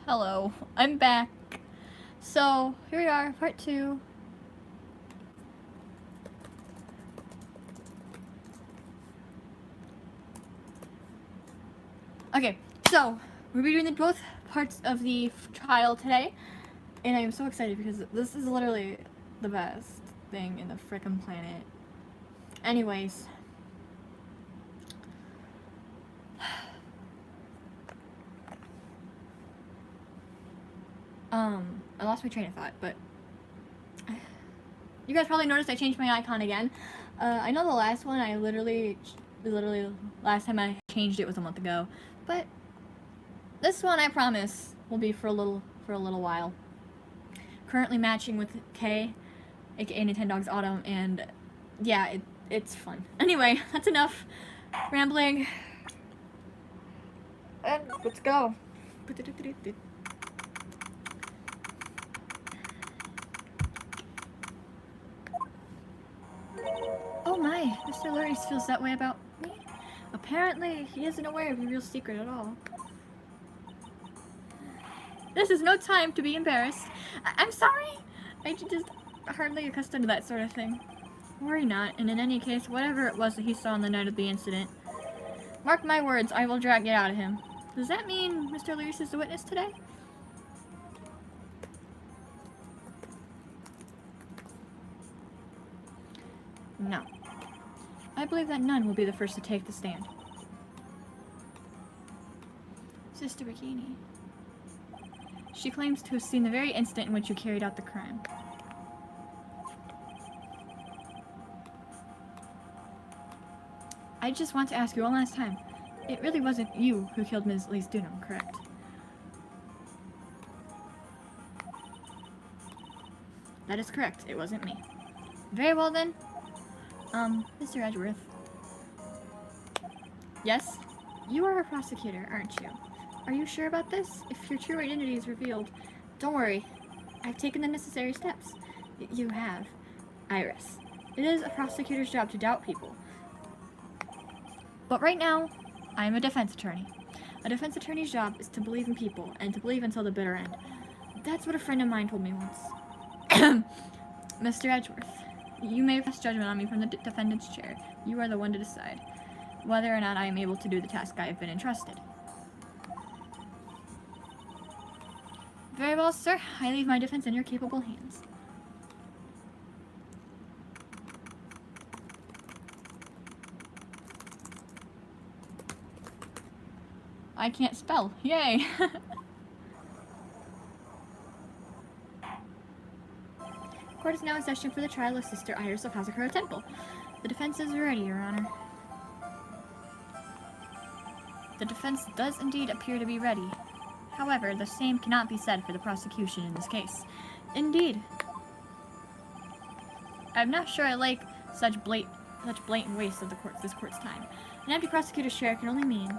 Hello, I'm back. So, here we are, part 2. Okay, so, we'll be doing both parts of the trial today, and I am so excited because this is literally the best thing in the frickin' planet. Anyways. I lost my train of thought, but you guys probably noticed I changed my icon again. I know the last one I literally last time I changed it was a month ago, but this one I promise will be for a little while. Currently matching with K, aka Nintendogs Autumn, and yeah, it's fun. Anyway, that's enough rambling. And let's go. Oh my, Mr. Lurries feels that way about me? Apparently, he isn't aware of your real secret at all. This is no time to be embarrassed. I'm sorry! I'm just hardly accustomed to that sort of thing. Worry not, and in any case, whatever it was that he saw on the night of the incident, mark my words, I will drag it out of him. Does that mean Mr. Lurries is the witness today? No. I believe that none will be the first to take the stand. Sister Bikini. She claims to have seen the very instant in which you carried out the crime. I just want to ask you one last time. It really wasn't you who killed Ms. 𝙬𝙬, correct? That is correct. It wasn't me. Very well then. Mr. Edgeworth. Yes? You are a prosecutor, aren't you? Are you sure about this? If your true identity is revealed, don't worry. I've taken the necessary steps. You have. Iris. It is a prosecutor's job to doubt people. But right now, I am a defense attorney. A defense attorney's job is to believe in people, and to believe until the bitter end. That's what a friend of mine told me once. Mr. Edgeworth. You may pass judgment on me from the defendant's chair. You are the one to decide whether or not I am able to do the task I have been entrusted. Very well, sir. I leave my defense in your capable hands. I can't spell. Yay! Court is now in session for the trial of Sister Iris of Hazakura Temple. The defense is ready, Your Honor. The defense does indeed appear to be ready. However, the same cannot be said for the prosecution in this case. Indeed. I'm not sure I like such blatant waste of this court's time. An empty prosecutor's chair can only mean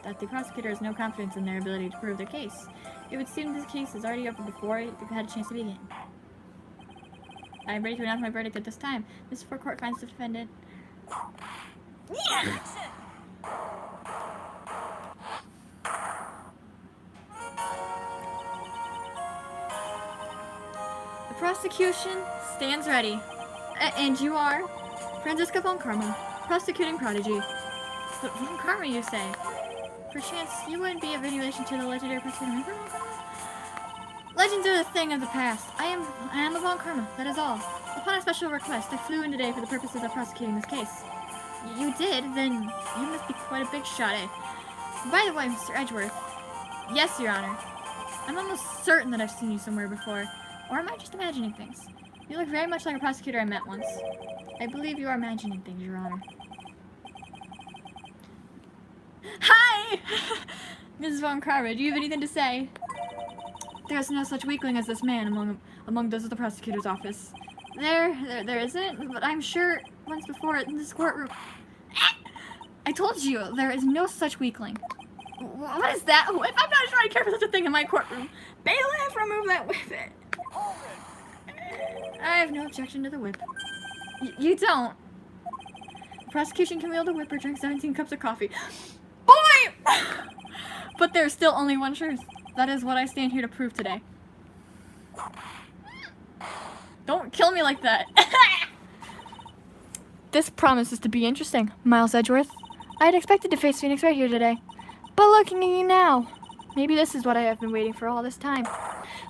that the prosecutor has no confidence in their ability to prove their case. It would seem this case is already over before it had a chance to begin. I am ready to announce my verdict at this time. This court finds the defendant. Yeah! The prosecution stands ready. And you are Franziska von Karma, prosecuting prodigy. But von Karma, you say? Perchance you wouldn't be of any relation to the legendary prosecutor? Legends are a thing of the past. I am a von Karma, that is all. Upon a special request, I flew in today for the purposes of prosecuting this case. You did? Then you must be quite a big shot, eh? By the way, Mr. Edgeworth. Yes, Your Honor. I'm almost certain that I've seen you somewhere before. Or am I just imagining things? You look very much like a prosecutor I met once. I believe you are imagining things, Your Honor. Hi! Mrs. von Karma, do you have anything to say? There is no such weakling as this man among those of the prosecutor's office. There isn't, but I'm sure once before in this courtroom. I told you, there is no such weakling. What is that? Whip? I'm not sure I care for such a thing in my courtroom. Bailiff, remove that whip. I have no objection to the whip. You don't. The prosecution can wield a whip or drink 17 cups of coffee. Boy! But there's still only one truth. That is what I stand here to prove today. Don't kill me like that. This promises to be interesting, Miles Edgeworth. I had expected to face Phoenix right here today. But looking at you now, maybe this is what I have been waiting for all this time.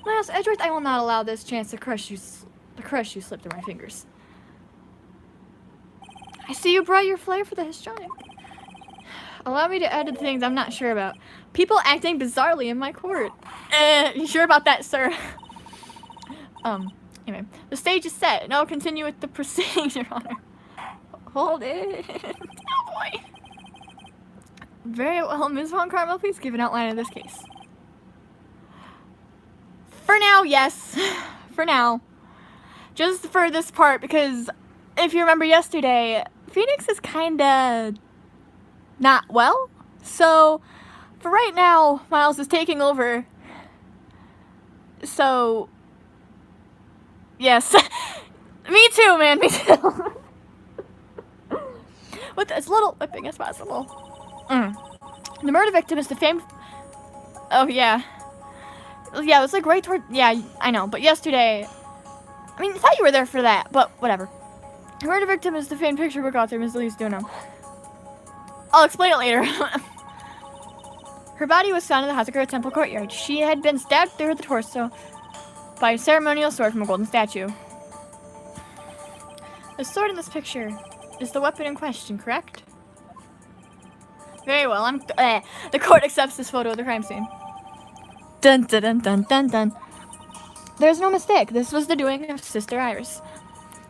Miles Edgeworth, I will not allow this chance to crush you slip through my fingers. I see you brought your flair for the histrionic. Allow me to add to the things I'm not sure about. People acting bizarrely in my court. You sure about that, sir? Anyway, the stage is set, and I'll continue with the proceedings, Your Honor. Hold it. Oh boy. Very well, Ms. Von Carmel, please give an outline of this case. For now, yes. For now. Just for this part, because if you remember yesterday, Phoenix is kinda not well. So, for right now, Miles is taking over. So, yes. Me too, man, me too. With as little whipping as possible. The murder victim is the famed... Oh, yeah. Yeah, it was like right toward... Yeah, I know, but yesterday... I mean, I thought you were there for that, but whatever. The murder victim is the famed picture book author, Ms. Elise Dunham. I'll explain it later. Her body was found in the 𝙎𝙬 temple courtyard. She had been stabbed through the torso by a ceremonial sword from a golden statue. The sword in this picture is the weapon in question, correct? Very well, the court accepts this photo of the crime scene. Dun dun dun dun dun dun. There's no mistake, this was the doing of Sister Iris.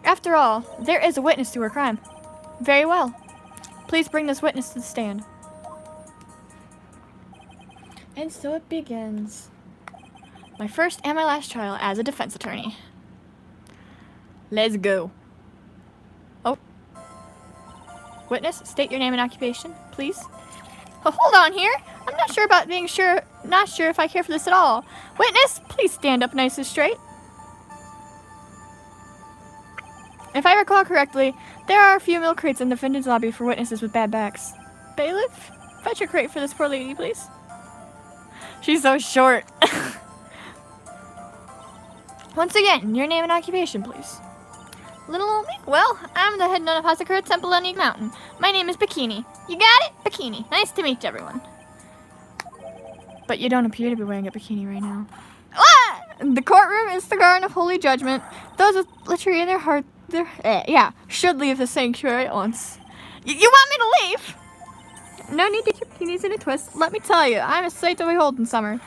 After all, there is a witness to her crime. Very well. Please bring this witness to the stand. And so it begins. My first and my last trial as a defense attorney. Let's go. Oh. Witness, state your name and occupation, please. Oh, hold on here. I'm not sure about being sure, not sure if I care for this at all. Witness, please stand up nice and straight. If I recall correctly, there are a few milk crates in the defendant's lobby for witnesses with bad backs. Bailiff, fetch a crate for this poor lady, please. She's so short. Once again, your name and occupation, please. Little old me? Well, I'm the head nun of 𝙎𝙬 Temple on Eagle Mountain. My name is Bikini. You got it? Bikini. Nice to meet everyone. But you don't appear to be wearing a bikini right now. Ah! The courtroom is the garden of holy judgment. Those with literary in their heart, should leave the sanctuary at once. You want me to leave? No need to keep bikinis in a twist. Let me tell you, I'm a sight to behold in summer.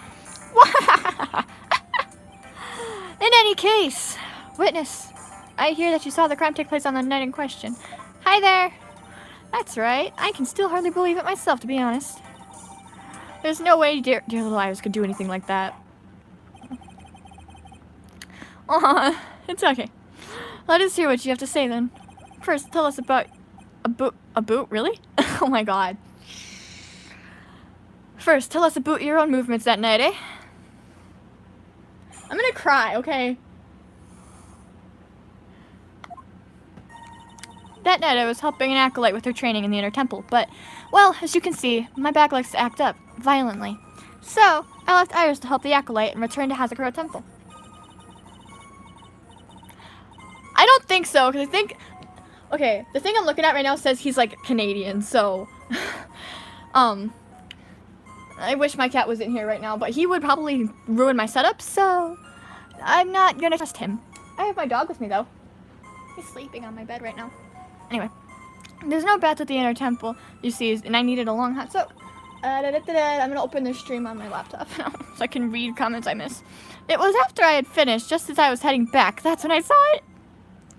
In any case, witness, I hear that you saw the crime take place on the night in question. Hi there. That's right. I can still hardly believe it myself, to be honest. There's no way dear little Iris could do anything like that. Aw, it's okay. Let us hear what you have to say then. First, tell us about a boot, really? Oh my god. First, tell us about your own movements that night, eh? I'm gonna cry, okay? That night I was helping an acolyte with her training in the inner temple, but, well, as you can see, my back likes to act up, violently. So, I left Iris to help the acolyte and returned to 𝙎𝙬 Temple. I don't think so, because I think... Okay, the thing I'm looking at right now says he's, like, Canadian, so... I wish my cat was in here right now, but he would probably ruin my setup, so... I'm not gonna trust him. I have my dog with me, though. He's sleeping on my bed right now. Anyway, there's no bats at the inner temple, you see, and I needed a long hot soak. I'm gonna open this stream on my laptop now, so I can read comments I miss. It was after I had finished, just as I was heading back. That's when I saw it.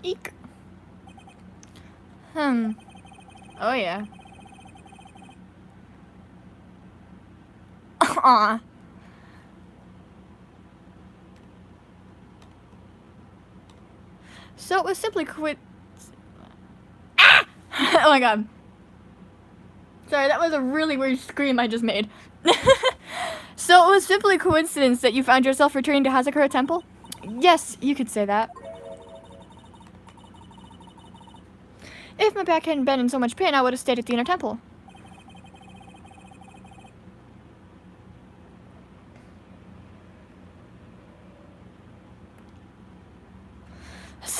Eek. Oh yeah. Aw. So it was simply Ah! Oh my god. Sorry, that was a really weird scream I just made. So it was simply coincidence that you found yourself returning to 𝙎𝙬 Temple? Yes, you could say that. If my back hadn't been in so much pain, I would have stayed at the inner temple.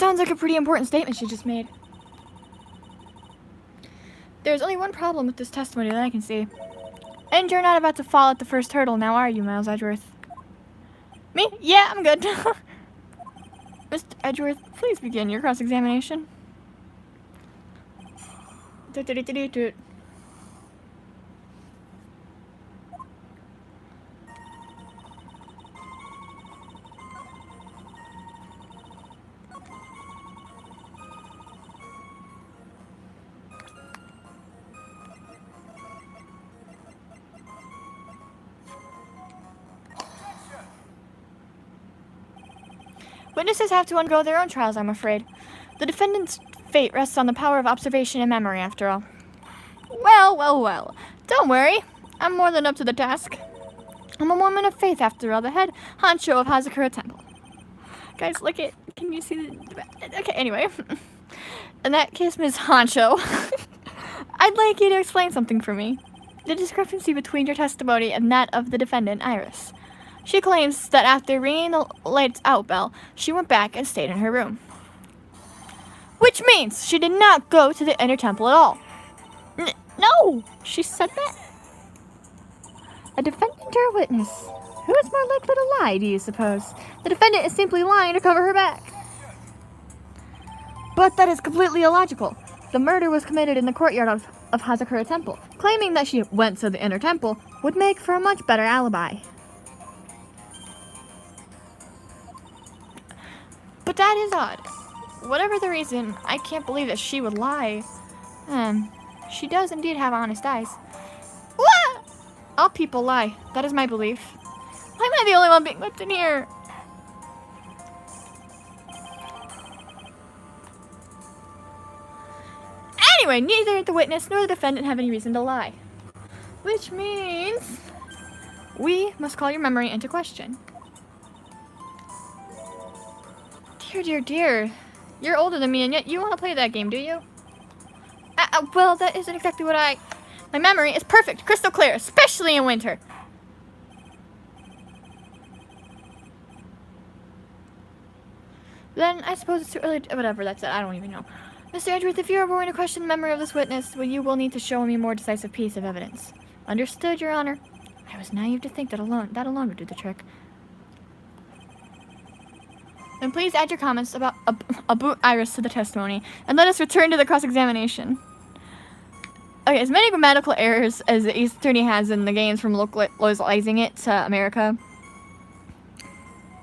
sounds like a pretty important statement she just made. There's only one problem with this testimony that I can see. And you're not about to fall at the first hurdle now, are you, Miles Edgeworth? Me? Yeah, I'm good. Mr. Edgeworth, please begin your cross-examination. Witnesses have to undergo their own trials, I'm afraid. The defendant's fate rests on the power of observation and memory, after all. Well, well, well. Don't worry. I'm more than up to the task. I'm a woman of faith, after all, the head honcho of 𝙎𝙬 Temple. Guys, look at... Can you see the... Okay, anyway. In that case, Ms. Honcho, I'd like you to explain something for me. The discrepancy between your testimony and that of the defendant, Iris. She claims that after ringing the lights out bell, she went back and stayed in her room. Which means she did not go to the inner temple at all. No! She said that? A defendant or a witness? Who is more likely to lie, do you suppose? The defendant is simply lying to cover her back. But that is completely illogical. The murder was committed in the courtyard of 𝙎𝙬 Temple. Claiming that she went to the inner temple would make for a much better alibi. But that is odd. Whatever the reason, I can't believe that she would lie. She does indeed have honest eyes. What? All people lie. That is my belief. Why am I the only one being whipped in here? Anyway, neither the witness nor the defendant have any reason to lie. Which means we must call your memory into question. Dear, dear, dear. You're older than me, and yet you want to play that game, do you? Well, that isn't exactly what I... My memory is perfect, crystal clear, especially in winter. Then I suppose it's too early to... Whatever, that's it. I don't even know. Mr. Edgeworth, if you are going to question the memory of this witness, well, you will need to show me a more decisive piece of evidence. Understood, Your Honor. I was naive to think that alone would do the trick. And please add your comments about Iris to the testimony, and let us return to the cross-examination. Okay, as many grammatical errors as the East Attorney has in the games from localizing it to America,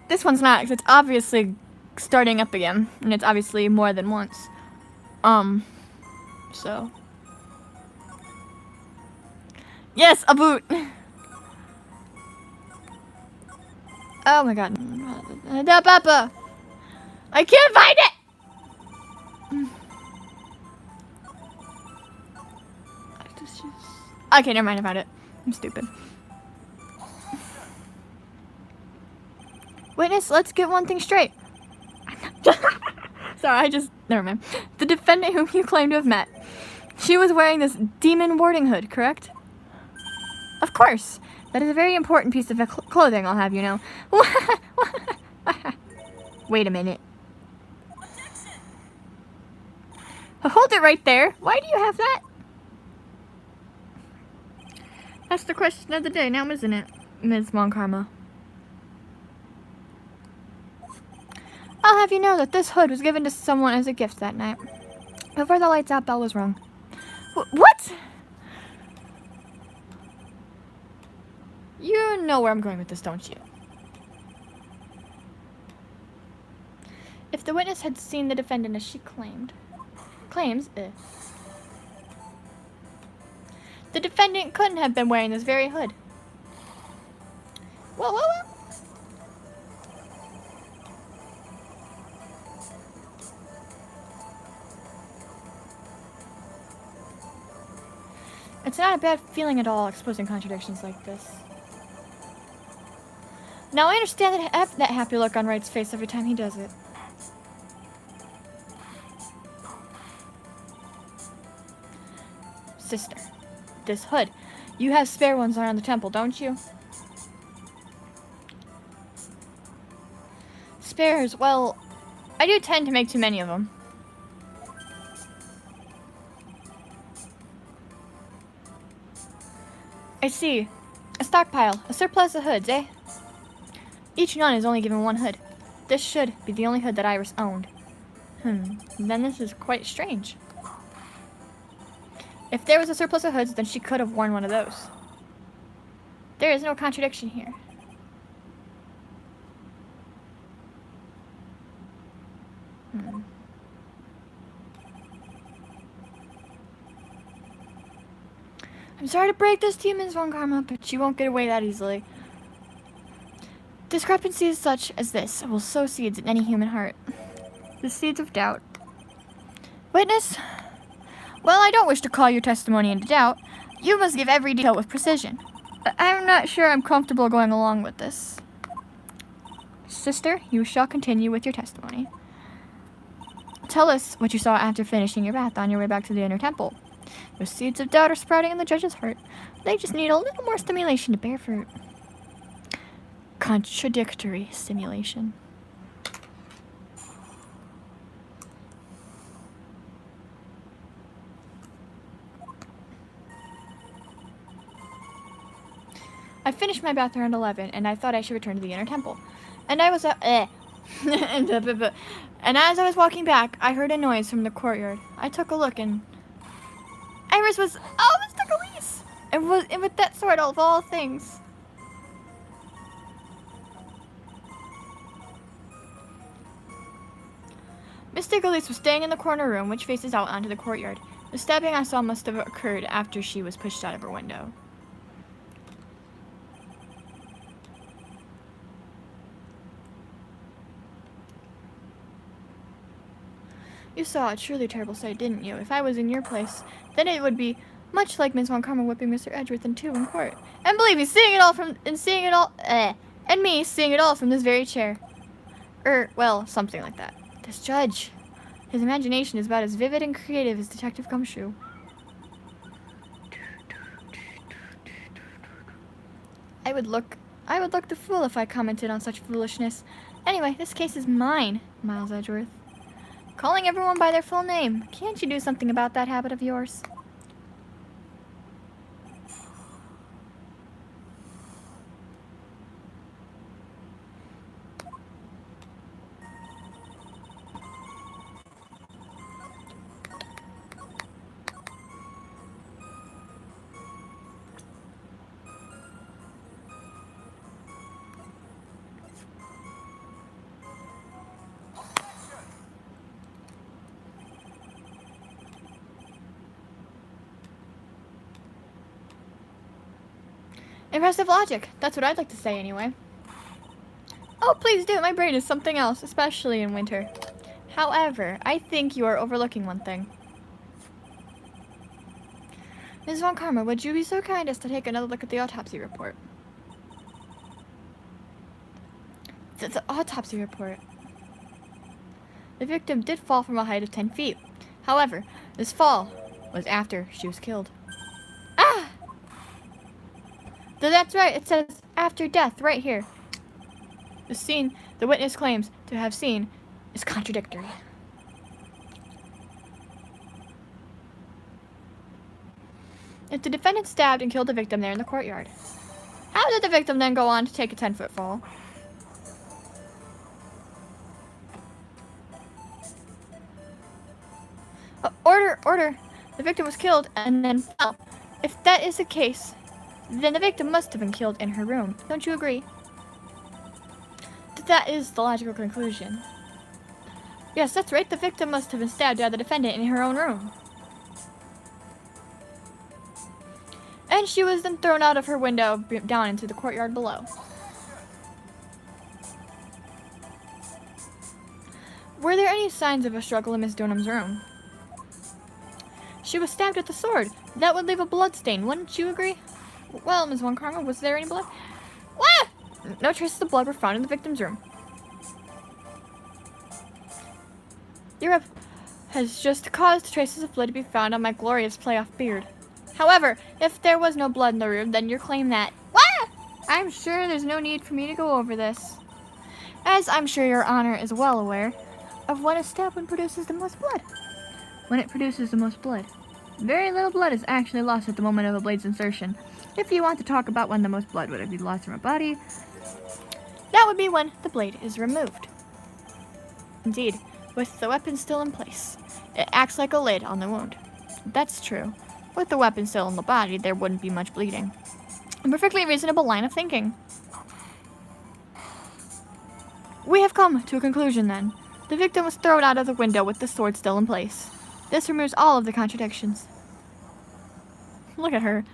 this one's not, because it's obviously starting up again, and it's obviously more than once. So. Yes, a boot! Oh my god. Papa! I can't find it! Okay, never mind, I found it. I'm stupid. Witness, let's get one thing straight. Sorry, never mind. The defendant whom you claim to have met, she was wearing this demon warding hood, correct? Of course. That is a very important piece of clothing, I'll have you know. Wait a minute. Hold it right there. Why do you have that? That's the question of the day now, isn't it, Ms. Von Karma? I'll have you know that this hood was given to someone as a gift that night, before the lights out bell was rung. What? You know where I'm going with this, don't you? If the witness had seen the defendant as she claims, the defendant couldn't have been wearing this very hood. Whoa. It's not a bad feeling at all exposing contradictions like this. Now I understand that happy look on Wright's face every time he does it. Sister, this hood. You have spare ones around the temple, don't you? Spares, well, I do tend to make too many of them. I see. A stockpile. A surplus of hoods, eh? Each nun is only given one hood. This should be the only hood that Iris owned. Then this is quite strange. If there was a surplus of hoods, then she could have worn one of those. There is no contradiction here. I'm sorry to break this to you, Ms. Von Karma, but you won't get away that easily. Discrepancies such as this will sow seeds in any human heart. The seeds of doubt. Witness? Well, I don't wish to call your testimony into doubt. You must give every detail with precision. I'm not sure I'm comfortable going along with this. Sister, you shall continue with your testimony. Tell us what you saw after finishing your bath on your way back to the inner temple. The seeds of doubt are sprouting in the judge's heart. They just need a little more stimulation to bear fruit. Contradictory stimulation. I finished my bath around 11, and I thought I should return to the inner temple. And I was and as I was walking back, I heard a noise from the courtyard. I took a look, and Iris was Mr. Galice! And with that sword of all things. Mr. Galice was staying in the corner room, which faces out onto the courtyard. The stabbing I saw must have occurred after she was pushed out of her window. You saw a truly terrible sight, didn't you? If I was in your place, then it would be much like Ms. Von Karma whipping Mr. Edgeworth in two in court. And believe me, seeing it all from this very chair. Well, something like that. This judge, his imagination is about as vivid and creative as Detective Gumshoe. I would look the fool if I commented on such foolishness. Anyway, this case is mine, Miles Edgeworth. Calling everyone by their full name. Can't you do something about that habit of yours? Impressive logic. That's what I'd like to say anyway. Oh, please do. My brain is something else, especially in winter. However, I think you are overlooking one thing. Ms. Von Karma, would you be so kind as to take another look at the autopsy report? The autopsy report. The victim did fall from a height of 10 feet. However, this fall was after she was killed. Ah! That's right, it says after death right here. The scene the witness claims to have seen is contradictory. If the defendant stabbed and killed the victim there in the courtyard, how did the victim then go on to take a 10-foot fall? Order! The victim was killed and then fell. If that is the case, then the victim must have been killed in her room. Don't you agree? That is the logical conclusion. Yes, that's right. The victim must have been stabbed by the defendant in her own room. And she was then thrown out of her window down into the courtyard below. Were there any signs of a struggle in Miss Dunham's room? She was stabbed with the sword. That would leave a blood stain, wouldn't you agree? Well, Ms. Von Karma, was there any blood? What? No traces of blood were found in the victim's room. Your rep has just caused traces of blood to be found on my glorious playoff beard. However, if there was no blood in the room, then your claim that... What? I'm sure there's no need for me to go over this. As I'm sure your honor is well aware, of when a stab wound produces the most blood. When it produces the most blood. Very little blood is actually lost at the moment of a blade's insertion. If you want to talk about when the most blood would be lost from a body, that would be when the blade is removed. Indeed, with the weapon still in place, it acts like a lid on the wound. That's true. With the weapon still in the body, there wouldn't be much bleeding. A perfectly reasonable line of thinking. We have come to a conclusion then. The victim was thrown out of the window with the sword still in place. This removes all of the contradictions. Look at her.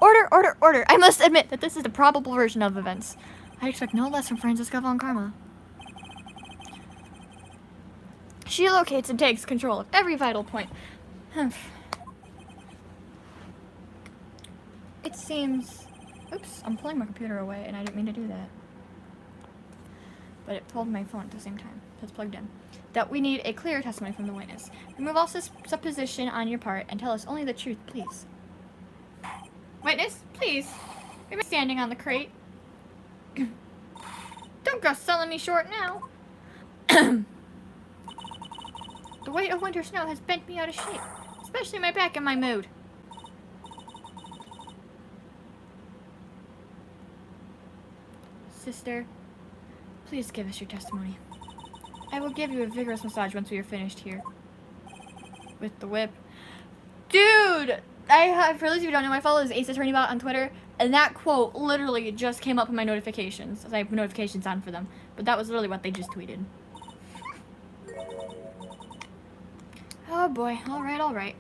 Order, order, order! I must admit that this is the probable version of events. I expect no less from Franziska von Karma. She locates and takes control of every vital point. It seems... Oops, I'm pulling my computer away and I didn't mean to do that. But it pulled my phone at the same time, so it's plugged in. That we need a clear testimony from the witness. Remove all supposition on your part and tell us only the truth, please. Witness, please. You're standing on the crate. Don't go selling me short now. The weight of winter snow has bent me out of shape, especially my back and my mood. Sister, please give us your testimony. I will give you a vigorous massage once we are finished here. With the whip. Dude! For those of you who don't know, I follow 𝙎𝙊𝘾𝙄𝘼 on Twitter, and that quote literally just came up in my notifications. I have notifications on for them, but that was literally what they just tweeted. Oh boy, alright, alright.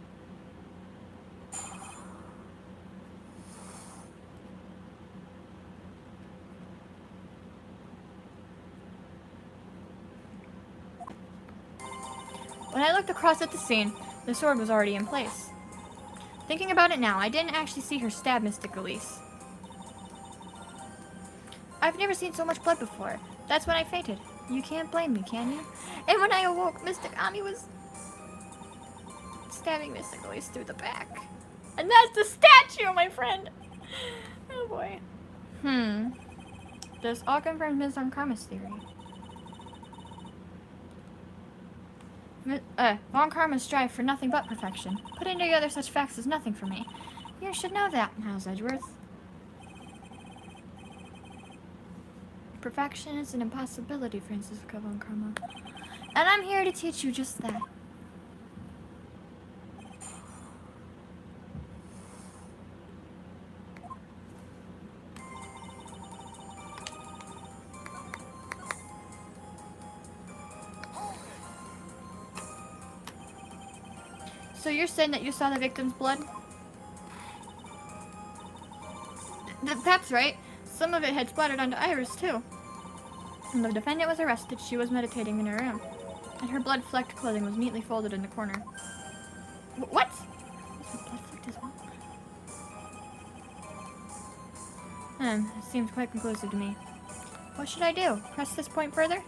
When I looked across at the scene, the sword was already in place. Thinking about it now, I didn't actually see her stab Myssterixus. I've never seen so much blood before. That's when I fainted. You can't blame me, can you? And when I awoke, Mystic Ami was stabbing Myssterixus through the back. And that's the statue, my friend! Oh boy. This all confirms Ms. von Karma's theory. Von Karma strive for nothing but perfection. Putting together such facts is nothing for me. You should know that, 𝙬╗𝑍╗𝑗worth. Perfection is an impossibility, Franziska von Karma. And I'm here to teach you just that. So you're saying that you saw the victim's blood? That's right. Some of it had splattered onto Iris, too. When the defendant was arrested, she was meditating in her room, and her blood-flecked clothing was neatly folded in the corner. What? Blood-flecked as well? It seems quite conclusive to me. What should I do? Press this point further?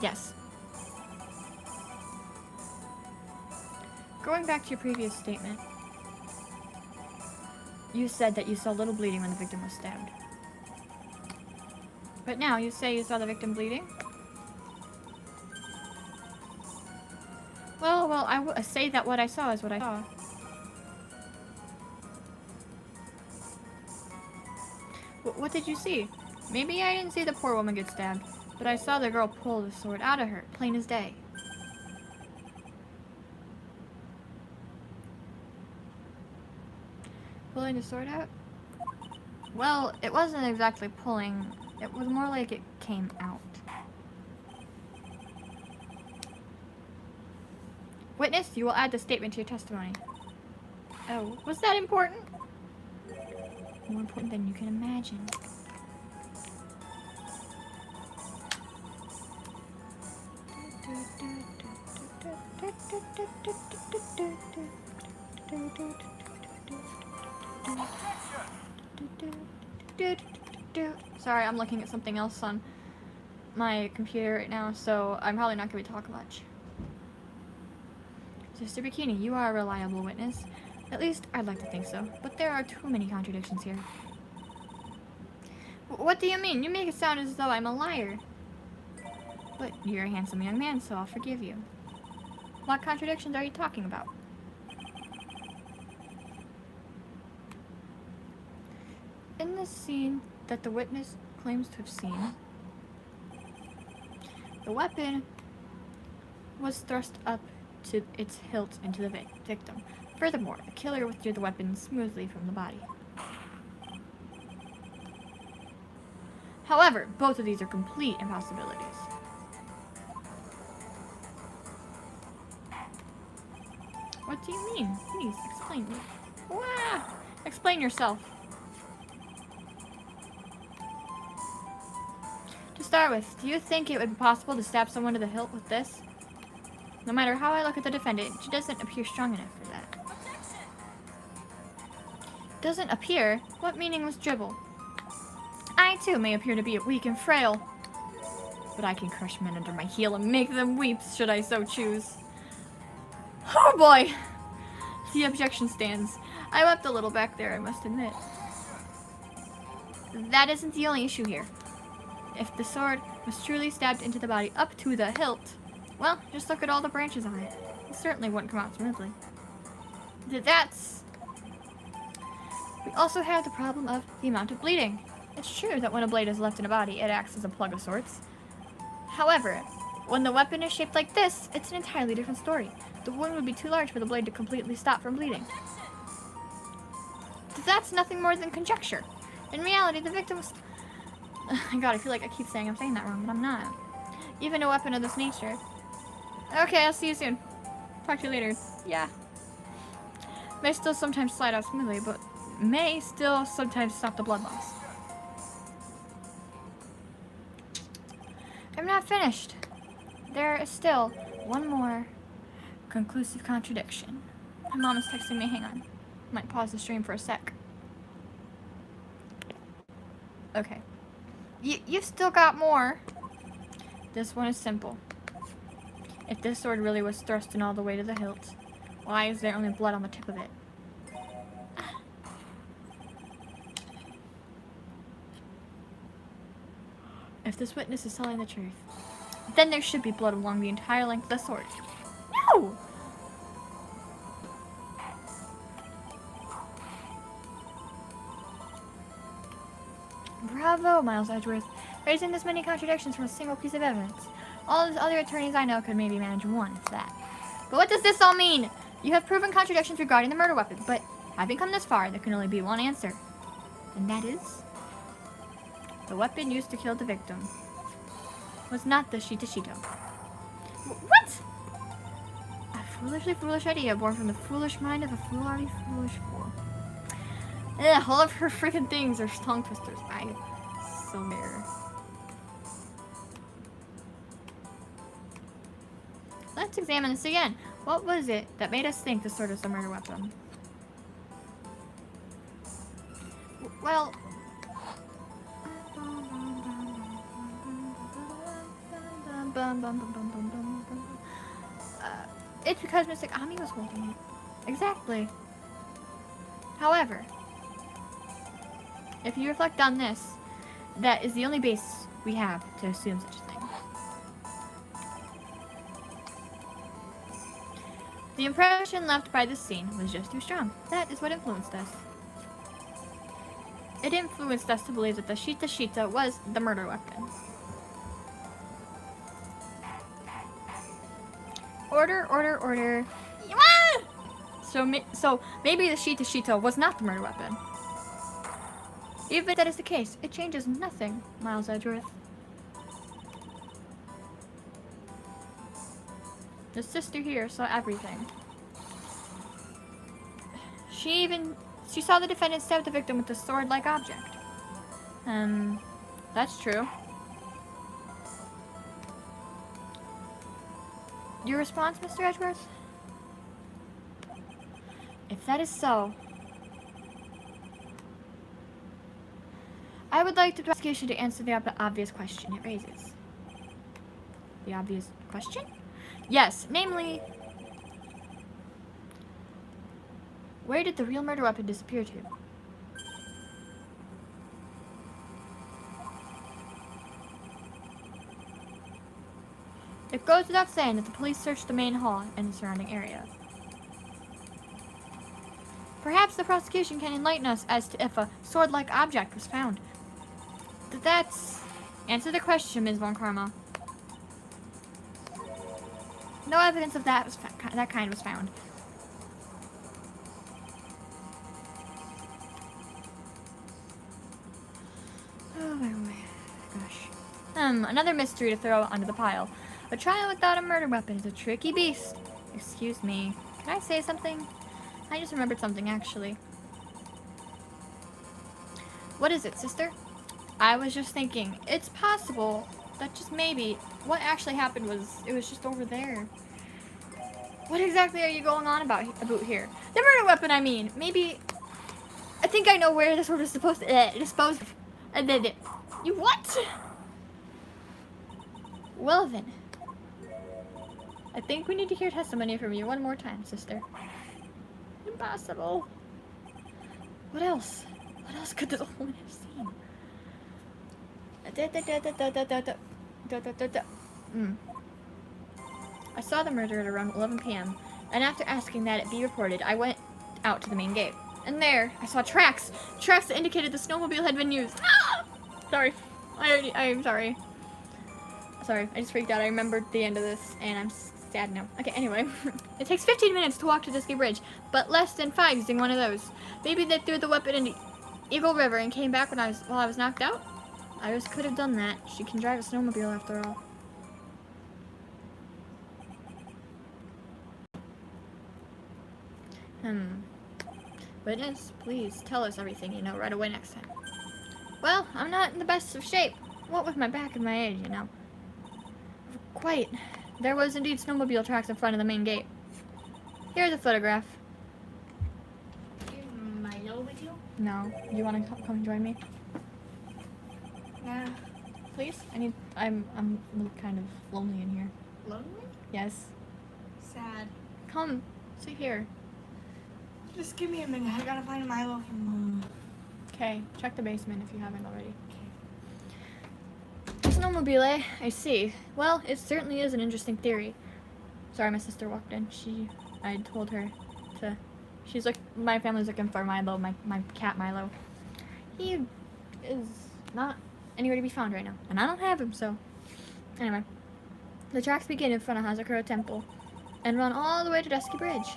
Yes. Going back to your previous statement, you said that you saw little bleeding when the victim was stabbed. But now you say you saw the victim bleeding? Well, I say that what I saw is what I saw. What did you see? Maybe I didn't see the poor woman get stabbed, but I saw the girl pull the sword out of her, plain as day. Pulling the sword out? Well, it wasn't exactly pulling. It was more like it came out. Witness, you will add the statement to your testimony. Oh, was that important? More important than you can imagine. Sorry, I'm looking at something else on my computer right now, so I'm probably not going to talk much. Sister Bikini, you are a reliable witness. At least, I'd like to think so. But there are too many contradictions here. What do you mean? You make it sound as though I'm a liar. But you're a handsome young man, so I'll forgive you. What contradictions are you talking about? In the scene that the witness claims to have seen, the weapon was thrust up to its hilt into the victim. Furthermore, the killer withdrew the weapon smoothly from the body. However, both of these are complete impossibilities. What do you mean? Please, explain. Wah! Explain yourself. To start with, do you think it would be possible to stab someone to the hilt with this? No matter how I look at the defendant, she doesn't appear strong enough for that. Doesn't appear? What meaningless dribble? I too may appear to be weak and frail, but I can crush men under my heel and make them weep, should I so choose. Oh boy! The objection stands. I wept a little back there, I must admit. That isn't the only issue here. If the sword was truly stabbed into the body up to the hilt, well, just look at all the branches on it. It certainly wouldn't come out smoothly. That's... We also have the problem of the amount of bleeding. It's true that when a blade is left in a body, it acts as a plug of sorts. However, when the weapon is shaped like this, it's an entirely different story. The wound would be too large for the blade to completely stop from bleeding. That's nothing more than conjecture. In reality, the victim was... God, I feel like I keep saying I'm saying that wrong, but I'm not. Even a weapon of this nature. Okay, I'll see you soon. Talk to you later. Yeah. May still sometimes slide out smoothly, but may still sometimes stop the blood loss. I'm not finished. There is still one more conclusive contradiction. My mom is texting me. Hang on. Might pause the stream for a sec. Okay. You've still got more. This one is simple. If this sword really was thrust in all the way to the hilt, why is there only blood on the tip of it? If this witness is telling the truth, then there should be blood along the entire length of the sword. No! Bravo, Miles Edgeworth. Raising this many contradictions from a single piece of evidence. All the other attorneys I know could maybe manage one, if that. But what does this all mean? You have proven contradictions regarding the murder weapon, but having come this far, there can only be one answer. And that is... the weapon used to kill the victim was not the 𝙎𝙎𝙁. What? A foolishly foolish idea born from the foolish mind of a foolhardy foolish fool. Ugh, all of her freaking things are tongue twisters. I so there. Let's examine this again. What was it that made us think this sword was a murder weapon? Well... it's because Mystic Ami was holding it. Exactly. However, if you reflect on this, that is the only basis we have to assume such a thing. The impression left by this scene was just too strong. That is what influenced us. It influenced us to believe that the 𝙎𝙎𝙁 was the murder weapon. Order. So maybe the 𝙎𝙎𝙁 was not the murder weapon. Even if that is the case, it changes nothing, Miles Edgeworth. The sister here saw everything. She saw the defendant stab the victim with a sword-like object. That's true. Your response, Mr. Edgeworth? If that is so, I would like the prosecution to answer the obvious question it raises. The obvious question? Yes, namely, where did the real murder weapon disappear to? It goes without saying that the police searched the main hall and the surrounding area. Perhaps the prosecution can enlighten us as to if a sword-like object was found. That's... Answer the question, Ms. Von Karma. No evidence of that kind was found. Oh my gosh. Another mystery to throw under the pile. A trial without a murder weapon is a tricky beast. Excuse me. Can I say something? I just remembered something, actually. What is it, sister? I was just thinking, it's possible that just maybe what actually happened was it was just over there. What exactly are you going on about here? The murder weapon, I mean. Maybe... I think I know where this one is supposed to dispose of. You what? Well then. I think we need to hear testimony from you one more time, sister. Impossible. What else? What else could this woman have seen? I saw the murder at around 11 p.m. and after asking that it be reported, I went out to the main gate. And there, I saw tracks that indicated the snowmobile had been used. Ah! Sorry, I'm sorry. Sorry, I just freaked out. I remembered the end of this, and I'm sad now. Okay, anyway, it takes 15 minutes to walk to Dusky Bridge, but less than 5 using one of those. Maybe they threw the weapon into Eagle River and came back while I was knocked out. Iris could have done that. She can drive a snowmobile after all. Witness, please tell us everything you know right away next time. Well, I'm not in the best of shape. What with my back and my age, you know. Quite. There was indeed snowmobile tracks in front of the main gate. Here's a photograph. Is Milo with you? No. You want to come join me? Yeah. Please? I'm kind of lonely in here. Lonely? Yes. Sad. Come. Sit here. Just give me a minute. I gotta find Milo from Mom. Okay. Check the basement if you haven't already. Snowmobile, eh? I see. Well, it certainly is an interesting theory. Sorry, my sister walked in. I told her to... She's like, my family's looking for Milo, my cat Milo. He is not anywhere to be found right now. And I don't have him, so... Anyway. The tracks begin in front of Hazakura Temple and run all the way to Dusky Bridge.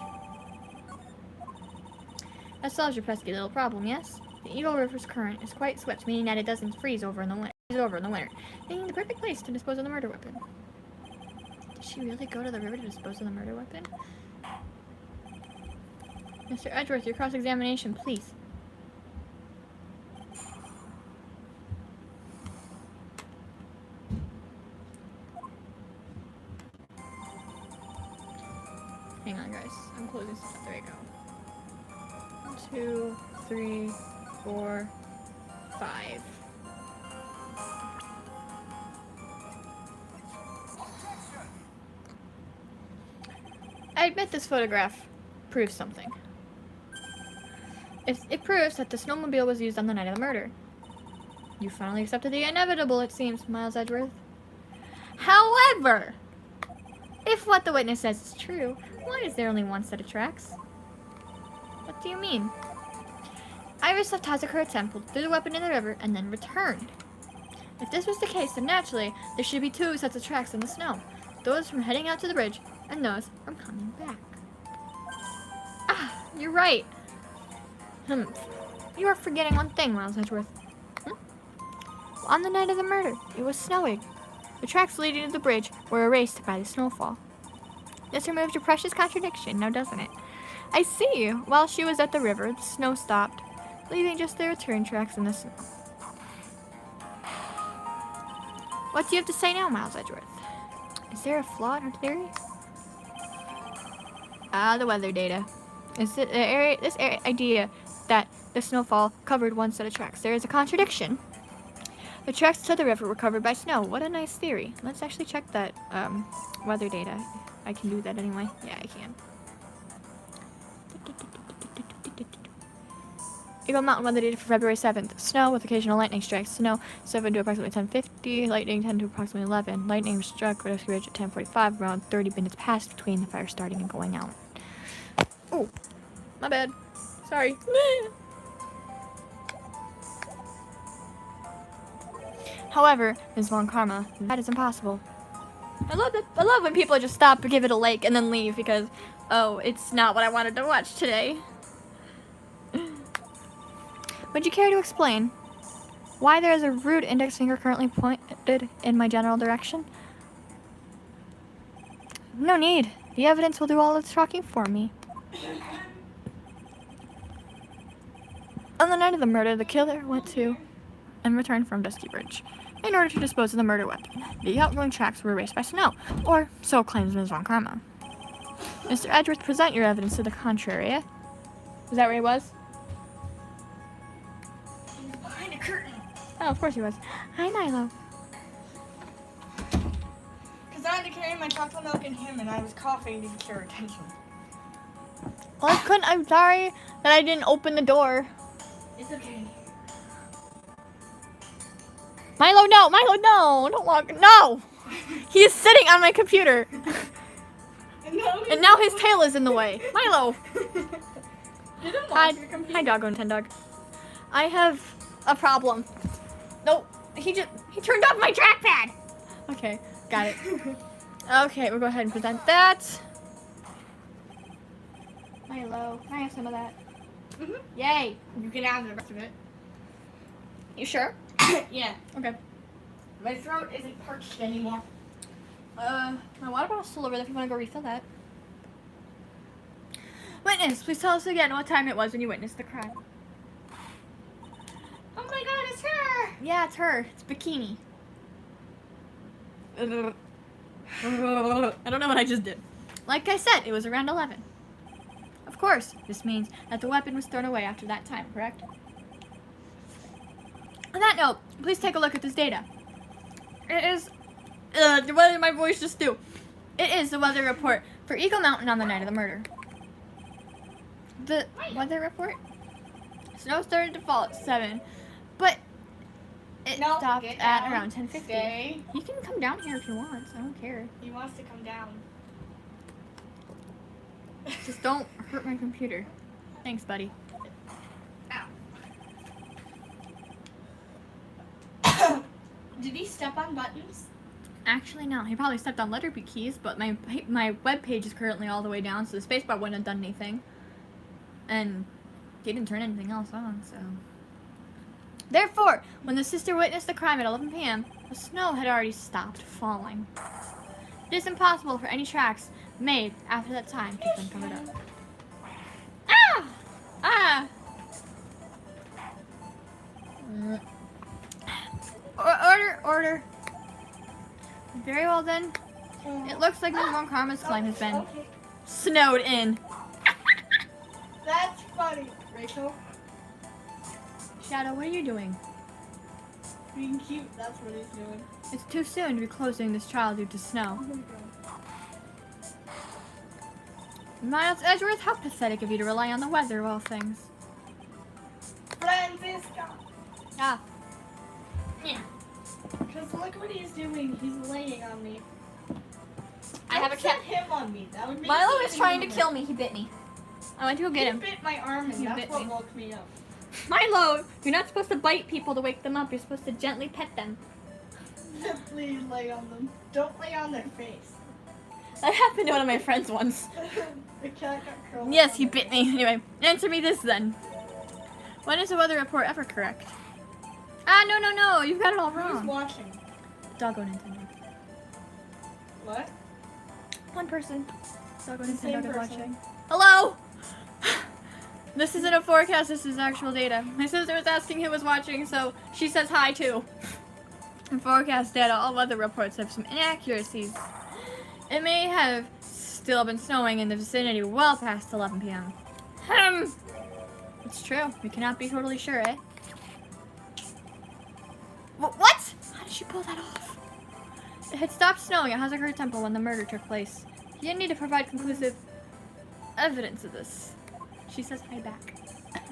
That solves your pesky little problem, yes? The Eagle River's current is quite swift, meaning that it doesn't freeze over in the winter. Being the perfect place to dispose of the murder weapon. Did she really go to the river to dispose of the murder weapon? Mr. Edgeworth, your cross-examination, please. Hang on, guys. I'm closing stuff. There we go. 2, 3, 4, 5. I admit this photograph proves something. It proves that the snowmobile was used on the night of the murder. You finally accepted the inevitable, it seems, Miles Edgeworth. However, if what the witness says is true, why is there only one set of tracks? What do you mean? Iris left Hazakura Temple, threw the weapon in the river, and then returned. If this was the case, then naturally, there should be 2 sets of tracks in the snow. Those from heading out to the bridge, and those from coming back. Ah, you're right. You are forgetting one thing, Miles Edgeworth. On the night of the murder, it was snowing. The tracks leading to the bridge were erased by the snowfall. This removes your precious contradiction, now doesn't it? I see. While she was at the river, the snow stopped, leaving just the return tracks in the snow. What do you have to say now, Miles Edgeworth? Is there a flaw in her theory? The weather data. This idea that the snowfall covered one set of tracks. There is a contradiction. The tracks to the river were covered by snow. What a nice theory. Let's actually check that weather data. I can do that anyway. Yeah, I can. Eagle Mountain weather data for February 7th. Snow with occasional lightning strikes. Snow 7 to approximately 10:50. Lightning 10 to approximately 11. Lightning struck Kodak Ridge at 10:45. Around 30 minutes passed between the fire starting and going out. Oh, my bad. Sorry. However, Ms. Von Karma, that is impossible. I love when people just stop, give it a like, and then leave because, oh, it's not what I wanted to watch today. Would you care to explain why there is a rude index finger currently pointed in my general direction? No need. The evidence will do all the talking for me. On the night of the murder, the killer went to and returned from Dusky Bridge in order to dispose of the murder weapon. The outgoing tracks were erased by snow, or so claims Ms. Von Karma. Mr. Edgeworth, present your evidence to the contrary. Is that where he was? He was behind a curtain. Oh, of course he was. Hi, Milo. Because I had to carry my chocolate milk and him, and I was coughing to get your attention. Well, I couldn't. I'm sorry that I didn't open the door. It's okay. Milo, no! Milo, no! Don't walk. No! He is sitting on my computer. And now his tail is in the way. Milo! Get him Hi, off your computer. hi, doggo Nintendog. I have a problem. No, he turned off my trackpad. Okay, got it. Okay, we'll go ahead and present that. Milo, can I have some of that? Yay! You can have the rest of it. You sure? Yeah. Okay. My throat isn't parched anymore. My water bottle's still over there if you want to go refill that. Witness, please tell us again what time it was when you witnessed the crime. Oh my god, it's her! Yeah, it's her. It's Bikini. I don't know what I just did. Like I said, it was around 11. Of course, this means that the weapon was thrown away after that time, correct? On that note, please take a look at this data. It is... what did my voice just do? It is the weather report for Eagle Mountain on the night of the murder. The weather report? Snow started to fall at 7, but it stopped at around 10:50. Stay. You can come down here if you want, I don't care. He wants to come down. Just don't hurt my computer. Thanks, buddy. Ow. Did he step on buttons? Actually, no. He probably stepped on letter B keys, but my web page is currently all the way down, so the spacebar wouldn't have done anything. And he didn't turn anything else on, so... Therefore, when the sister witnessed the crime at 11 p.m., the snow had already stopped falling. It is impossible for any tracks made after that time to have been covered up. Ah! Ah! Order. Very well then. It looks like Ms. Von Karma's claim has been snowed in. That's funny. Rachel, Shadow, what are you doing? being cute, that's what he's doing. It's too soon to be closing this trial due to snow. Oh my god. Miles Edgeworth, how pathetic of you to rely on the weather of all things. Francisco! Ah. Yeah. Because look what he's doing. He's laying on me. I have a cat. Don't set him on me. That would make Milo me is trying to angry. kill me. He bit me. I went to go get him. He bit my arm and He that's bit what me. woke me up. Milo, you're not supposed to bite people to wake them up. You're supposed to gently pet them. Please lay on them. Don't lay on their face. That happened to one of my friends once. The cat got curled. Yes, on he their bit face. me. Anyway, answer me this then. When is the weather report ever correct? Ah, no. You've got it all Who's wrong. watching? Doggo Nintendo. What? One person. Doggo The same Nintendo is person. watching. Hello! This isn't a forecast, this is actual data. My sister was asking who was watching, so she says hi too. In forecast data, all weather reports have some inaccuracies. It may have still been snowing in the vicinity well past 11 p.m. It's true. We cannot be totally sure, eh? What? How did she pull that off? It had stopped snowing at Hazakura Temple when the murder took place. You didn't need to provide conclusive evidence of this. She says hi back.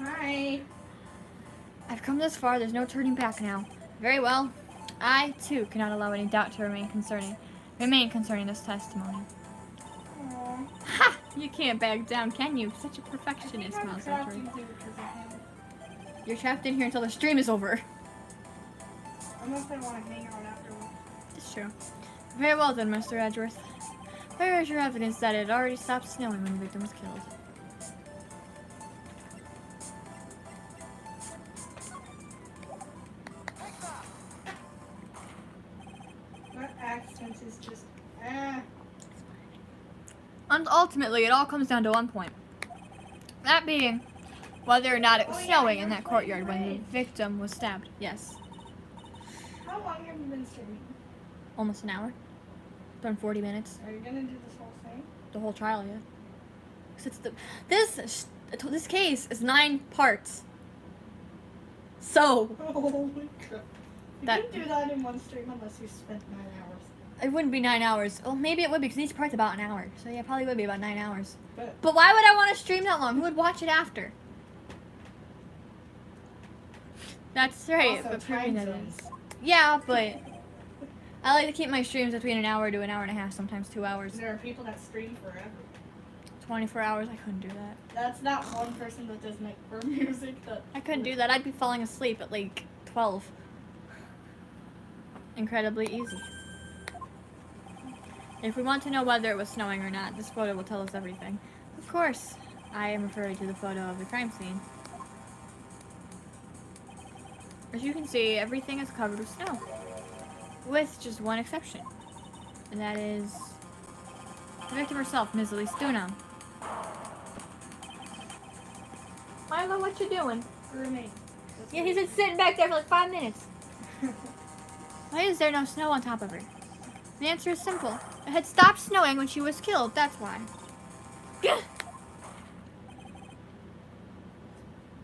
Hi. I've come this far, there's no turning back now. Very well. I, too, cannot allow any doubt to remain concerning this testimony. Aww. Ha! You can't back down, can you? Such a perfectionist, I'm Miles trapped Edgeworth. in here because of him. You're trapped in here until the stream is over. Unless I want to hang out afterwards. It's true. Very well then, Mr. Edgeworth. Where is your evidence that it already stopped snowing when the victim was killed? That accent is just, And ultimately, it all comes down to one point. That being, whether or not it was snowing in that courtyard when the victim was stabbed. Yes. How long have you been streaming? Almost an hour. Done 40 minutes. Are you gonna do this whole thing? The whole trial, yeah. 'Cause it's this case is 9 parts. So Holy crap. You That- can do that in one stream unless you spent 9 hours. it wouldn't be 9 hours. Well, maybe it would be because each part's about an hour. So yeah, probably would be about 9 hours. But why would I want to stream that long? Who would watch it after? That's right. Also, But proving time that zones. is. Yeah, but I like to keep my streams between an hour to an hour and a half, sometimes 2 hours. There are people that stream forever. 24 hours, I couldn't do that. That's not one person that does make for music. That I couldn't do that. I'd be falling asleep at like 12. Incredibly easy. If we want to know whether it was snowing or not, this photo will tell us everything. Of course, I am referring to the photo of the crime scene. As you can see, everything is covered with snow. With just one exception. And that is the victim herself, Ms. 𝙑𝙑 Milo, what you doing? roommate. Yeah, he's been sitting back there for like 5 minutes. Why is there no snow on top of her? The answer is simple. It had stopped snowing when she was killed, that's why.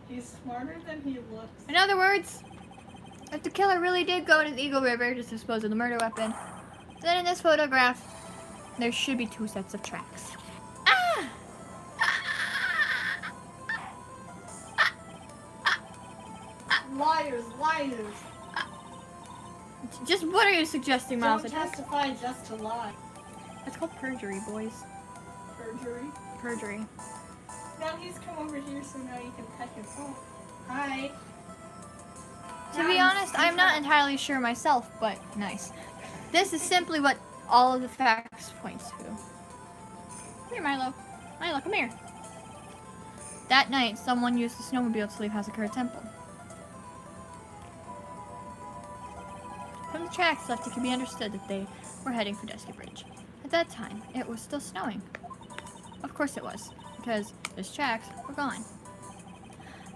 He's smarter than he looks. In other words, if the killer really did go to the Eagle River to dispose of the murder weapon, then in this photograph, there should be 2 sets of tracks. Ah! Liars, liars. Just what are you suggesting, Miles? Don't testify just to lie. It's called perjury, boys. Perjury. Perjury. Now he's come over here so now you can pet him. Oh, hi. To be honest, I'm not entirely sure myself, but nice. This is simply what all of the facts point to. Come here, Milo. Milo, come here. That night, someone used the snowmobile to leave 𝙎𝙬 Temple. From the tracks left, it can be understood that they were heading for Dusky Bridge. At that time, it was still snowing. Of course it was, because those tracks were gone.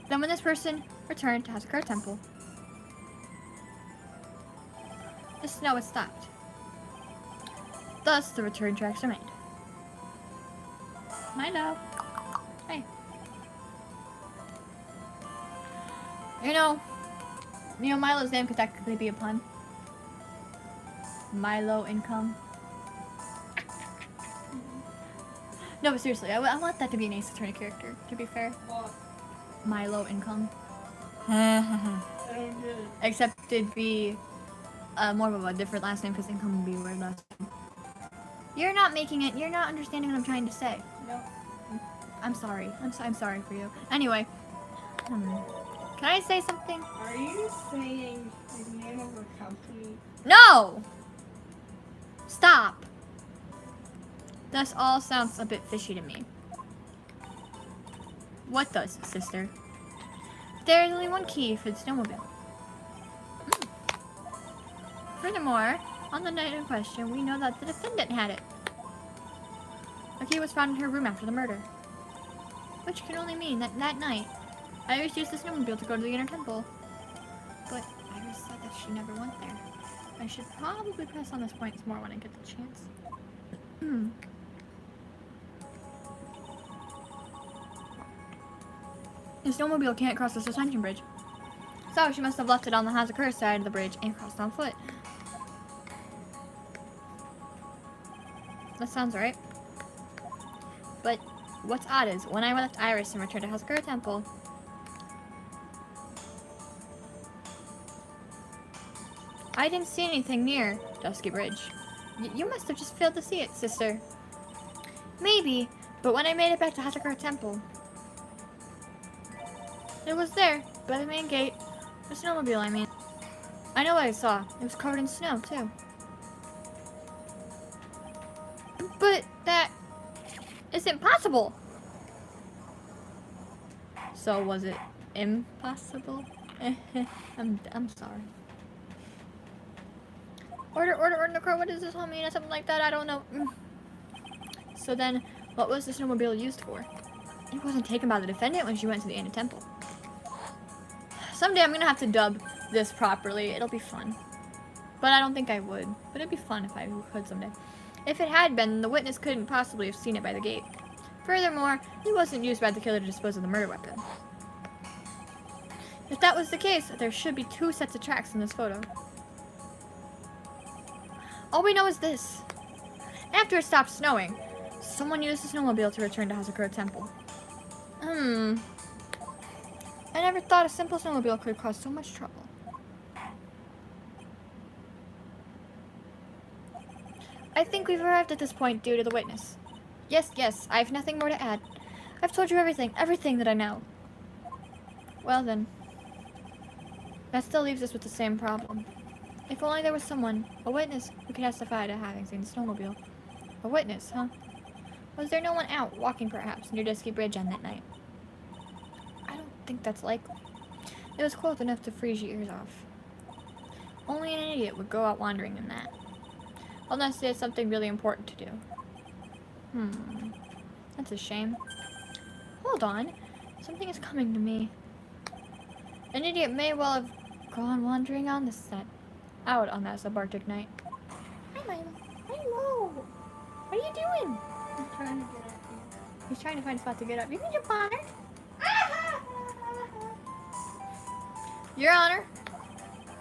Then when this person returned to 𝙎𝙬 Temple, the snow had stopped. Thus, the return tracks remained. Milo. Hey. You know, Milo's name could technically be a pun. Milo income. No, but seriously, I want that to be an Ace Attorney character, to be fair. What? Milo income. I don't get it. Except it'd be more of a different last name because income would be a weird last name. You're not making it, you're not understanding what I'm trying to say. No. I'm sorry. I'm sorry for you. Anyway. Can I say something? Are you saying the name of a company? No! Stop. This all sounds a bit fishy to me. What does, sister? There's only one key for the snowmobile. Furthermore, on the night in question, we know that the defendant had it. The key was found in her room after the murder. Which can only mean that that night, Iris used the snowmobile to go to the inner temple. But Iris said that she never went there. I should probably press on this point some more when I get the chance. The snowmobile can't cross the suspension bridge. So she must have left it on the 𝙎𝙬 side of the bridge and crossed on foot. That sounds right. But what's odd is, when I left Iris and returned to 𝙎𝙬 Temple, I didn't see anything near Dusky Bridge. You must have just failed to see it, sister. Maybe, but when I made it back to Hasakura Temple, it was there, by the main gate. The snowmobile, I mean. I know what I saw. It was covered in snow, too. But that isn't possible. So was it impossible? I'm sorry. Order in the car. What does this all mean? Or something like that. I don't know. So then, what was the snowmobile used for? It wasn't taken by the defendant when she went to the Ana Temple. Someday I'm gonna have to dub this properly. It'll be fun. But I don't think I would. But it'd be fun if I could someday. If it had been, the witness couldn't possibly have seen it by the gate. Furthermore, it wasn't used by the killer to dispose of the murder weapon. If that was the case, there should be 2 sets of tracks in this photo. All we know is this. After it stopped snowing, someone used the snowmobile to return to Hasakura Temple. I never thought a simple snowmobile could cause so much trouble. I think we've arrived at this point due to the witness. Yes, I have nothing more to add. I've told you everything that I know. Well then, that still leaves us with the same problem. If only there was someone, a witness, who could testify to having seen the snowmobile. A witness, huh? Was there no one out, walking perhaps, near Dusky Bridge on that night? I don't think that's likely. It was cold enough to freeze your ears off. Only an idiot would go out wandering in that. Unless they had something really important to do. That's a shame. Hold on. Something is coming to me. An idiot may well have gone wandering on the set. Out on that subarctic night. Hi, Milo. Hello. What are you doing? I'm trying to get up here. He's trying to find a spot to get up. You can jump on her. Your Honor,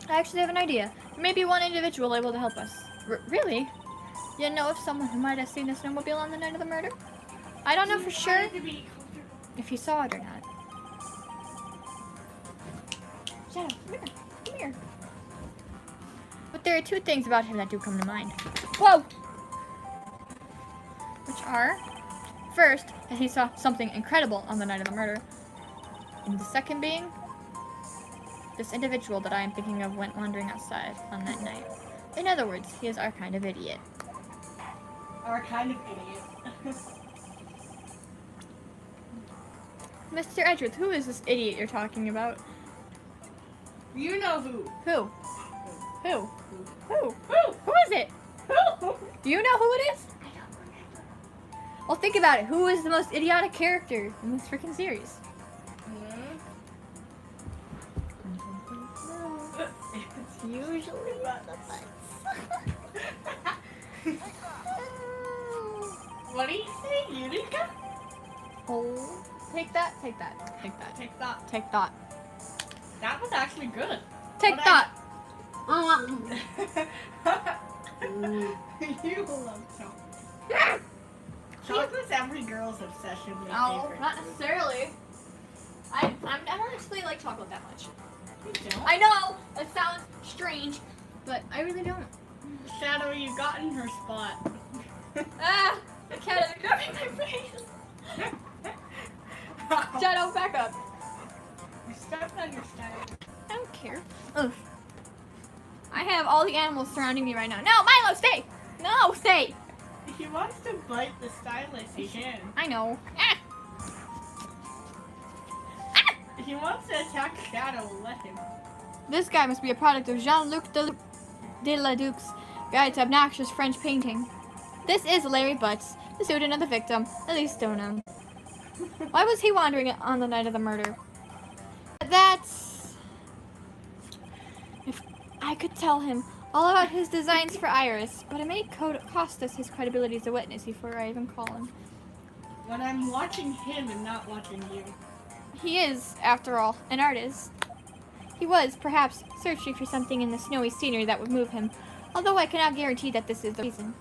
I actually have an idea. There may be one individual able to help us. Really? You know of someone who might have seen the snowmobile on the night of the murder? I don't know for sure if he saw it or not. Shadow, come here. But there are 2 things about him that do come to mind. Whoa! Which are, first, that he saw something incredible on the night of the murder. And the second being, this individual that I am thinking of went wandering outside on that night. In other words, he is our kind of idiot. Our kind of idiot. Mr. Edgeworth, who is this idiot you're talking about? You know who. Who? Who? Who? Who is it? Who? Do you know who it is? I don't remember. Well, think about it. Who is the most idiotic character in this freaking series? It's usually one of us. What do you say, Eureka? Oh, take that, take that, take that, Take that. take that. That was actually good. Take But that. You love chocolate. Chocolate's every girl's obsession with favorite not food. necessarily. I don't actually like chocolate that much. You don't? I know it sounds strange, but I really don't. Shadow, you got in her spot. Ah, the cat is grabbing my face. Shadow, back up. You stepped on your shadow. I don't care. Ugh. I have all the animals surrounding me right now. No, Milo, stay! No, stay! If he wants to bite the stylus, he can. I know. Ah! Ah! If he wants to attack Shadow, let him. This guy must be a product of Jean-Luc Deladduc's Guide to Obnoxious French Painting. This is Larry Butts, the student of the victim, 𝙑𝙑. Why was he wandering on the night of the murder? That's... If I could tell him all about his designs for Iris, but it may cost us his credibility as a witness before I even call him. When I'm watching him and not watching you. He is, after all, an artist. He was, perhaps, searching for something in the snowy scenery that would move him, although I cannot guarantee that this is the reason.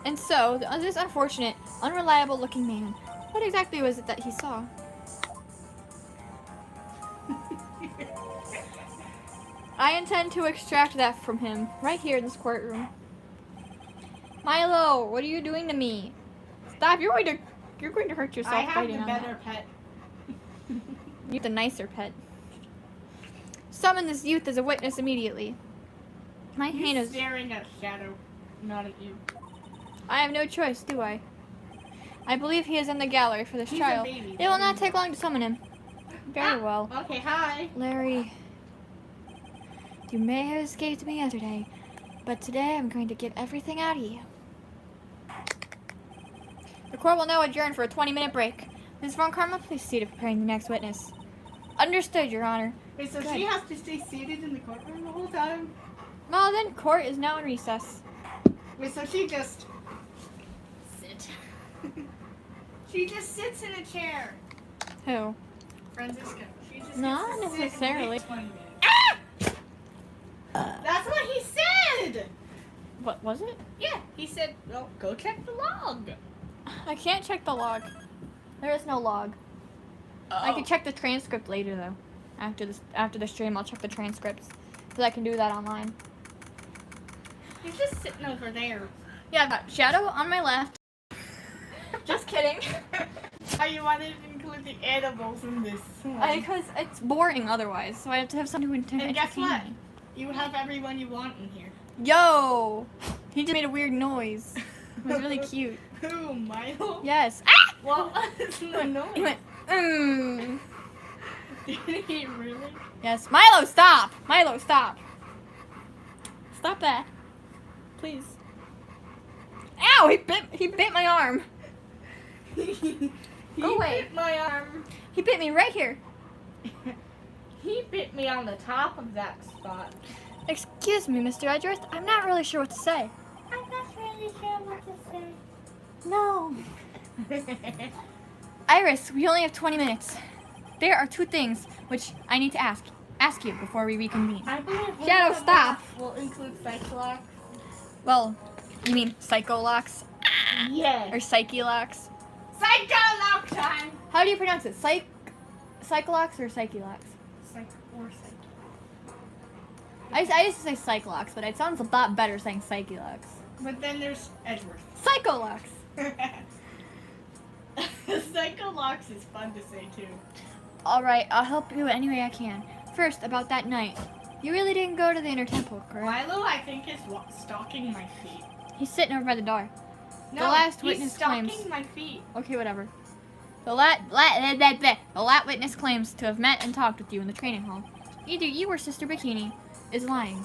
And so, this unfortunate, unreliable-looking man, what exactly was it that he saw? I intend to extract that from him right here in this courtroom. Milo, what are you doing to me? Stop! You're going to hurt yourself. I have fighting the on better that. pet. You're the nicer pet. Summon this youth as a witness immediately. My hand He's is staring at Shadow, not at you. I have no choice, do I? I believe he is in the gallery for this He's a trial. baby. It will not take long to summon him. Very well. Okay, hi. Larry, you may have escaped me yesterday, but today I'm going to get everything out of you. The court will now adjourn for a 20-minute break. Ms. Von Karma, please see to preparing the next witness. Understood, Your Honor. Wait, so Good. she has to stay seated in the courtroom the whole time? Well then, court is now in recess. Wait, so she just... sit. She just sits in a chair. Who? Francisca. She just Not gets to sit and necessarily. wait 20 minutes. That's what he said! What was it? Yeah, he said, well, go check the log. I can't check the log. There is no log. I can check the transcript later though. After the stream, I'll check the transcripts because I can do that online. He's just sitting over there. Yeah, I've got Shadow on my left. Just kidding. How you wanted to include the animals in this? Because it's boring otherwise, so I have to have something to And guess entertain what? me. You have everyone you want in here. Yo! He just made a weird noise. It was really cute. Who, Milo? Yes. Ah! What was the noise? He went, mmm. Did he really? Yes. Milo, stop! Milo, stop! Stop that. Please. Ow! He bit my arm. He Go away. bit my arm. He bit me right here. He bit me on the top of that spot. Excuse me, Mr. Edgeworth. I'm not really sure what to say. I'm not really sure what to say. No. Iris, we only have 20 minutes. There are two things which I need to ask you before we reconvene. I believe Shadow, stop. will include Cyclops. Well, you mean Psycho Locks Yes. or Psyche Locks? Psycho-lock time. How do you pronounce it? Psycholox or Psyche Locks? Psych or Psyche. I used to say Cyclox, but it sounds a lot better saying Psyche Locks. But then there's Edgeworth. Psycho Locks. Psycho-locks is fun to say too. Alright, I'll help you any way I can. First, about that night. You really didn't go to the inner temple, correct? Milo, I think, is stalking my feet. He's sitting over by the door. No, The last he's witness stalking claims. my feet. Okay, whatever. The lat witness claims to have met and talked with you in the training hall. Either you or Sister Bikini is lying.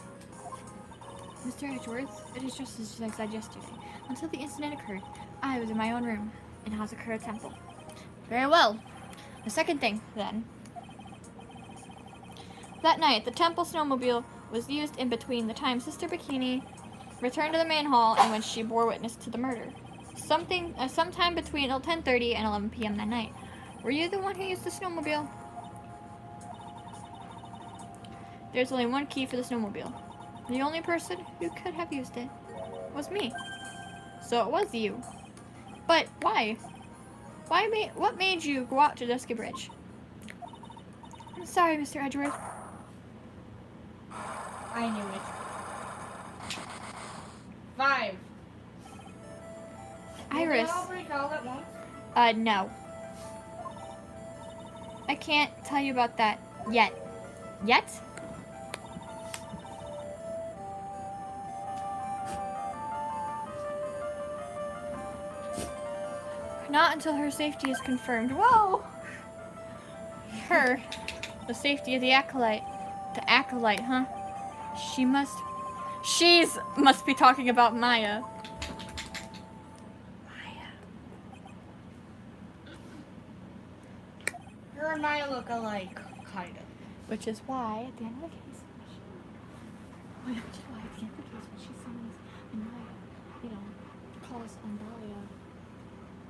Mr. Edgeworth, it is just as I said yesterday. Until the incident occurred, I was in my own room in Hazakura Temple. Very well. The second thing, then. That night, the temple snowmobile was used in between the time Sister Bikini returned to the main hall and when she bore witness to the murder. Sometime between 10:30 and 11 p.m. that night. Were you the one who used the snowmobile? There's only one key for the snowmobile. The only person who could have used it was me. So it was you. But why? What made you go out to Dusky Bridge? I'm sorry, Mr. Edgeworth. I knew it. 5. Iris. Did they all break all at once? No. I can't tell you about that yet. Yet? Not until her safety is confirmed. Whoa! The safety of the acolyte. The acolyte, huh? She must be talking about Maya. Her and Maya look alike, kind of. Which is why at the end of the case, when she summons and Maya, calls on Dahlia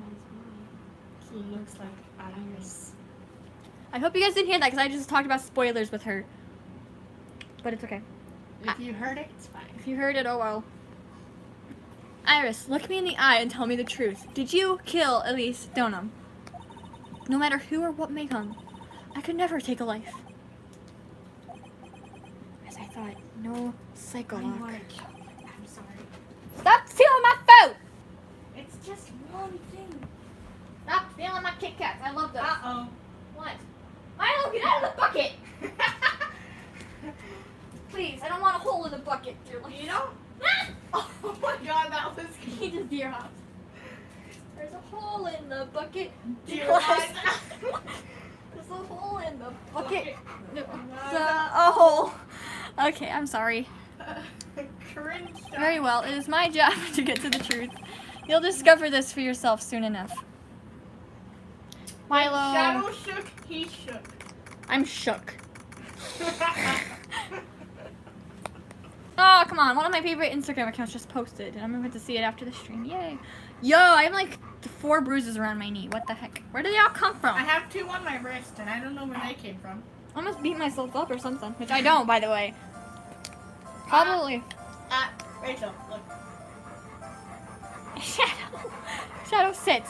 as Maya. He looks like Iris. I hope you guys didn't hear that because I just talked about spoilers with her. But it's okay. If you heard it, it's fine. If you heard it, oh well. Iris, look me in the eye and tell me the truth. Did you kill 𝙑𝙑𝙑𝙑? No matter who or what may come, I could never take a life. thought. No cycle I'm lock. March. I'm sorry. Stop stealing my food! It's just one thing. Stop stealing my Kit Kats. I love those. Uh-oh. What? Milo, get out of the bucket! Please, I don't want a hole in the bucket, dearly. You don't? Oh my god, that was He just deer hopped. There's a hole in the bucket. dear. There's a hole in the bucket. No. A hole. Okay, I'm sorry. Cringe. Very well. It is my job to get to the truth. You'll discover this for yourself soon enough. Milo. Shadow shook, he shook. I'm shook. Oh, come on. One of my favorite Instagram accounts just posted, and I'm going to see it after the stream. Yay. Yo, I have like 4 bruises around my knee. What the heck? Where did they all come from? I have 2 on my wrist, and I don't know where they came from. I must beat myself up or something, which I don't, by the way. Probably. Rachel, look. Shadow, sit.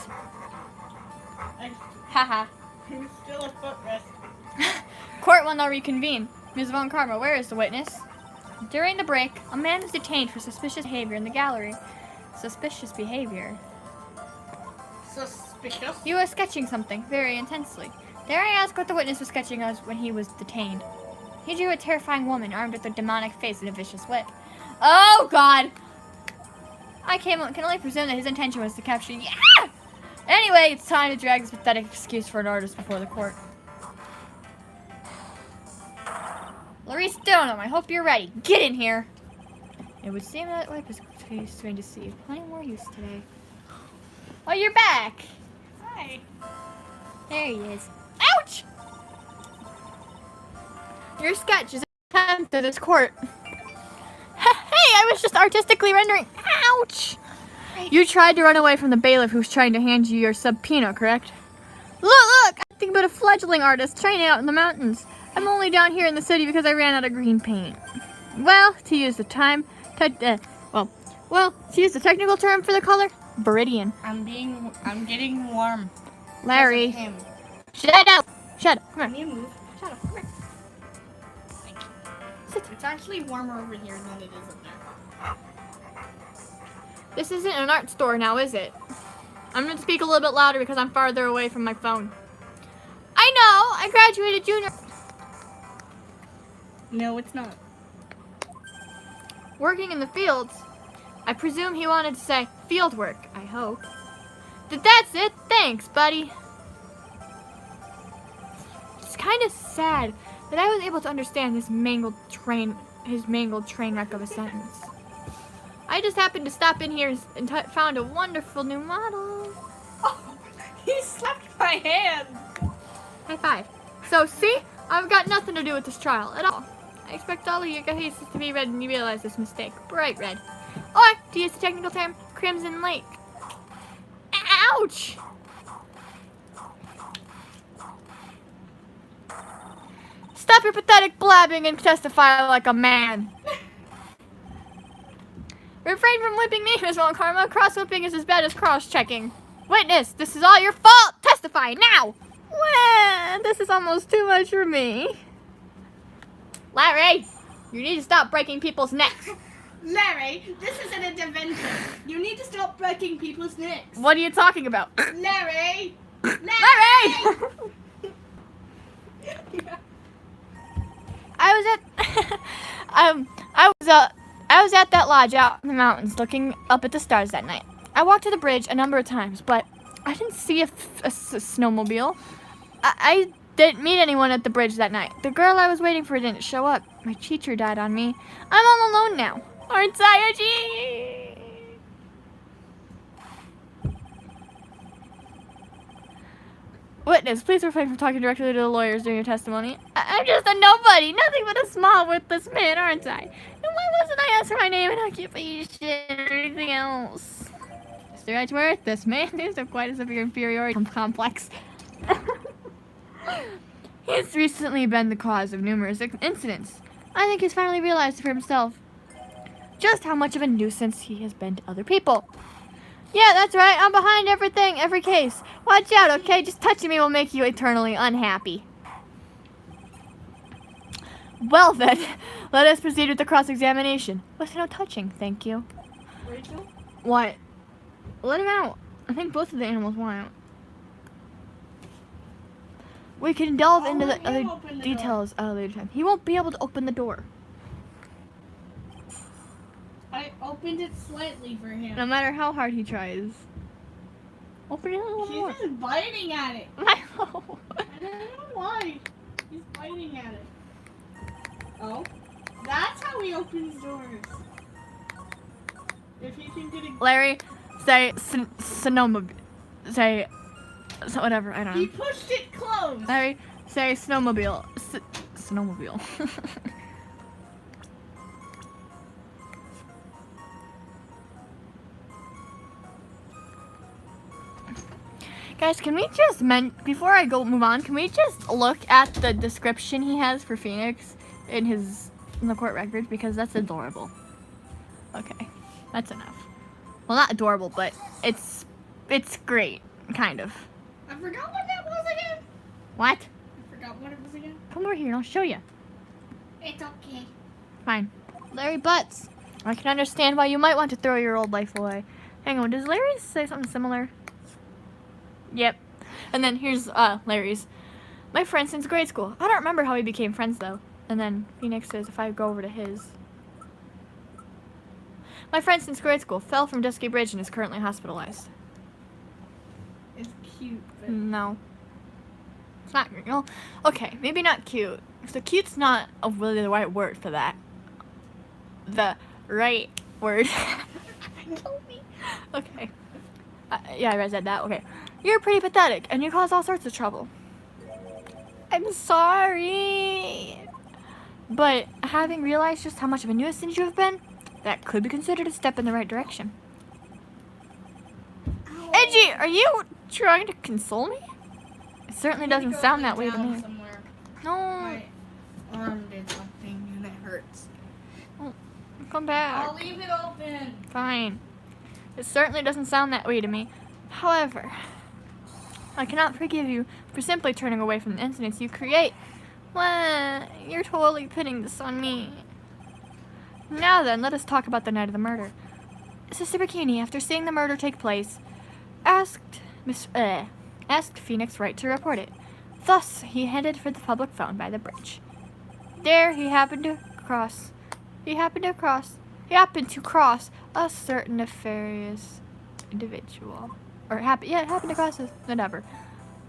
Haha. It's still a footrest. Court will now reconvene. Ms. Von Karma, where is the witness? During the break, a man was detained for suspicious behavior in the gallery. Suspicious behavior? Suspicious? He was sketching something very intensely. Dare I ask what the witness was sketching as when he was detained? He drew a terrifying woman armed with a demonic face and a vicious whip. Oh, God! I can only presume that his intention was to capture... Yeah! Anyway, it's time to drag this pathetic excuse for an artist before the court. Larice Stoneham, I hope you're ready. Get in here! It would seem that whip is going to see plenty more use today. Oh, you're back! Hi. There he is. Ouch! Your sketch is attempt to this court. Hey, I was just artistically rendering. Ouch! You tried to run away from the bailiff who's trying to hand you your subpoena, correct? Look! I'm nothing but a fledgling artist training out in the mountains. I'm only down here in the city because I ran out of green paint. Well, to use the to use the technical term for the color, viridian. I'm getting warm. Larry. Because of him. Shut up! Shut up. Come Can here. you move? Shut up. Come here. It's actually warmer over here than it is up there. This isn't an art store now, is it? I'm going to speak a little bit louder because I'm farther away from my phone. I know! I graduated junior. No, it's not. Working in the fields. I presume he wanted to say field work, I hope. That's it. Thanks, buddy. It's kind of sad that I was able to understand his mangled train wreck of a sentence. I just happened to stop in here and found a wonderful new model. Oh, he slapped my hand. High five. So, see? I've got nothing to do with this trial at all. I expect all of your cases to be read and you realize this mistake. Bright red. Or, to use the technical term, Crimson Lake. Ouch! Stop your pathetic blabbing and testify like a man. Refrain from whipping me, Ms. Von Karma. Cross-whipping is as bad as cross-checking. Witness, this is all your fault. Testify now. Well, this is almost too much for me. Larry, you need to stop breaking people's necks. Larry, this isn't a dementia. You need to stop breaking people's necks. What are you talking about? Larry! Larry! I was at that lodge out in the mountains looking up at the stars that night. I walked to the bridge a number of times, but I didn't see a snowmobile. I didn't meet anyone at the bridge that night. The girl I was waiting for didn't show up. My teacher died on me. I'm all alone now. Aren't I, G? Witness, please refrain from talking directly to the lawyers during your testimony. I'm just a nobody, nothing but a small, worthless man, aren't I? And why wasn't I asked for my name and occupation or anything else? Mr. Edgeworth, this man is quite a severe inferiority complex. He's recently been the cause of numerous incidents. I think he's finally realized for himself just how much of a nuisance he has been to other people. Yeah, that's right. I'm behind everything, every case. Watch out, okay? Just touching me will make you eternally unhappy. Well then, let us proceed with the cross-examination. With no touching, thank you. Rachel? What? Let him out. I think both of the animals want out. We can delve into the other details at a later time. He won't be able to open the door. I opened it slightly for him. No matter how hard he tries. Open it a little more. He's just biting at it. I know. I don't know why. He's biting at it. Oh, that's how he opens doors. If he can get a... Larry, say snowmobile. Say whatever. I don't know. He pushed it closed. Larry, say snowmobile. Snowmobile. Guys, can we just before I move on, can we just look at the description he has for Phoenix in the court records, because that's adorable. Okay, that's enough. Well, not adorable, but it's great, kind of. I forgot what that was again. What? I forgot what it was again. Come over here and I'll show you. It's okay. Fine. Larry Butts. I can understand why you might want to throw your old life away. Hang on, does Larry say something similar? Yep. And then here's Larry's. My friend since grade school. I don't remember how we became friends though. And then Phoenix says if I go over to his. My friend since grade school fell from Dusky Bridge and is currently hospitalized. It's cute, but... No. It's not, well, okay, maybe not cute. So cute's not really the right word for that. The right word. Kill me. Okay. Yeah, I said that. Okay. You're pretty pathetic, and you cause all sorts of trouble. I'm sorry. But having realized just how much of a nuisance you have been, that could be considered a step in the right direction. Ow. Edgy, are you trying to console me? It certainly doesn't sound that way to me. Somewhere. No. My arm did something and it hurts. Oh, come back. I'll leave it open. Fine. It certainly doesn't sound that way to me. However, I cannot forgive you for simply turning away from the incidents you create. Well, you're totally pinning this on me. Now then, let us talk about the night of the murder. Sister Bikini, after seeing the murder take place, asked Phoenix Wright to report it. Thus, he headed for the public phone by the bridge. There, he happened to cross a certain nefarious individual. Or happened to cross whatever.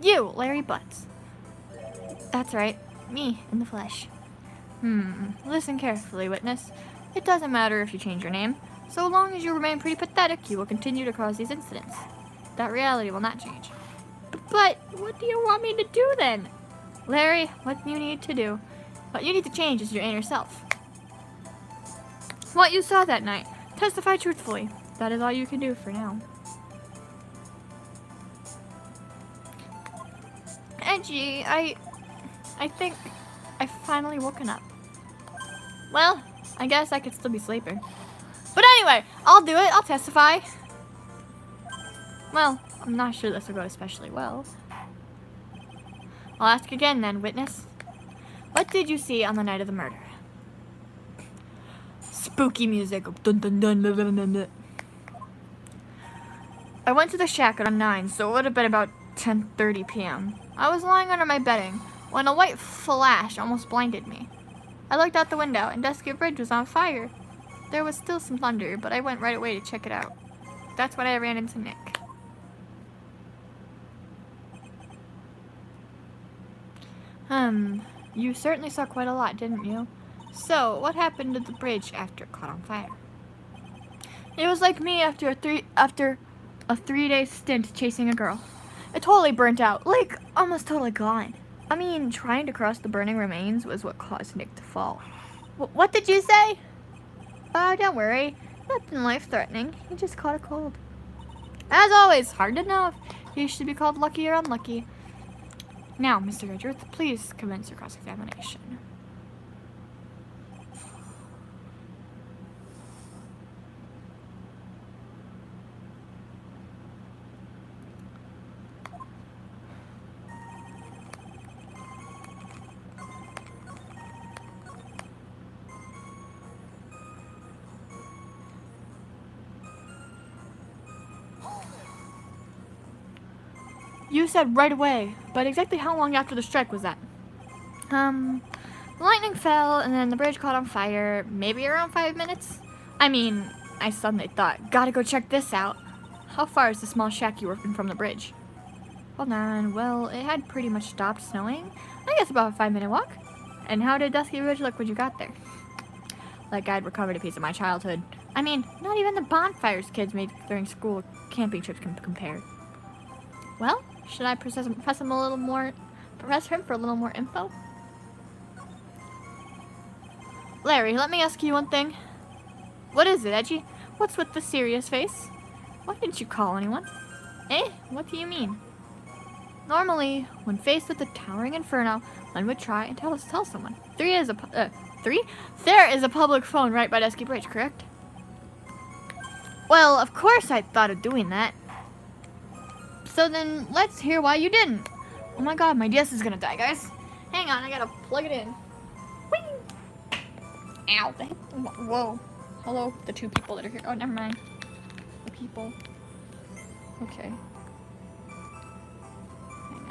You, Larry Butts. That's right, me in the flesh. Listen carefully, witness. It doesn't matter if you change your name. So long as you remain pretty pathetic, you will continue to cause these incidents. That reality will not change. But what do you want me to do then? Larry, what you need to change is your inner self. What you saw that night. Testify truthfully. That is all you can do for now. Edgy, I think I've finally woken up. Well, I guess I could still be sleeping. But anyway, I'll do it. I'll testify. Well, I'm not sure this will go especially well. I'll ask again then, witness. What did you see on the night of the murder? Spooky music. Dun, dun, dun, dun, dun, dun, dun. I went to the shack around 9, so it would have been about 10:30 p.m. I was lying under my bedding when a white flash almost blinded me. I looked out the window and Dusky Bridge was on fire. There was still some thunder, but I went right away to check it out. That's when I ran into Nick. You certainly saw quite a lot, didn't you? So, what happened to the bridge after it caught on fire? It was like me after a 3-day stint chasing a girl. It totally burnt out, like almost totally gone. I mean, trying to cross the burning remains was what caused Nick to fall. What did you say? Oh, don't worry. Nothing life-threatening. He just caught a cold. As always, hard to know if he should be called lucky or unlucky. Now, Mr. Redruth, please commence your cross-examination. You said right away, but exactly how long after the strike was that? The lightning fell and then the bridge caught on fire, maybe around 5 minutes? I mean, I suddenly thought, gotta go check this out. How far is the small shack you were in from the bridge? Hold on, well, it had pretty much stopped snowing. I guess about a 5-minute walk. And how did Dusky Ridge look when you got there? Like I'd recovered a piece of my childhood. I mean, not even the bonfires kids made during school camping trips can compare. Well, should I press him for a little more info? Larry, let me ask you one thing. What is it, 𝙬𝙬? What's with the serious face? Why didn't you call anyone? Eh? What do you mean? Normally, when faced with the towering inferno, one would try and tell someone. There is a public phone right by Dusky Bridge, correct? Well, of course I thought of doing that. So then, let's hear why you didn't. Oh my god, my DS is gonna die, guys. Hang on, I gotta plug it in. Whee! Ow. Whoa. Hello, the two people that are here. Oh, never mind. The people. Okay. Hang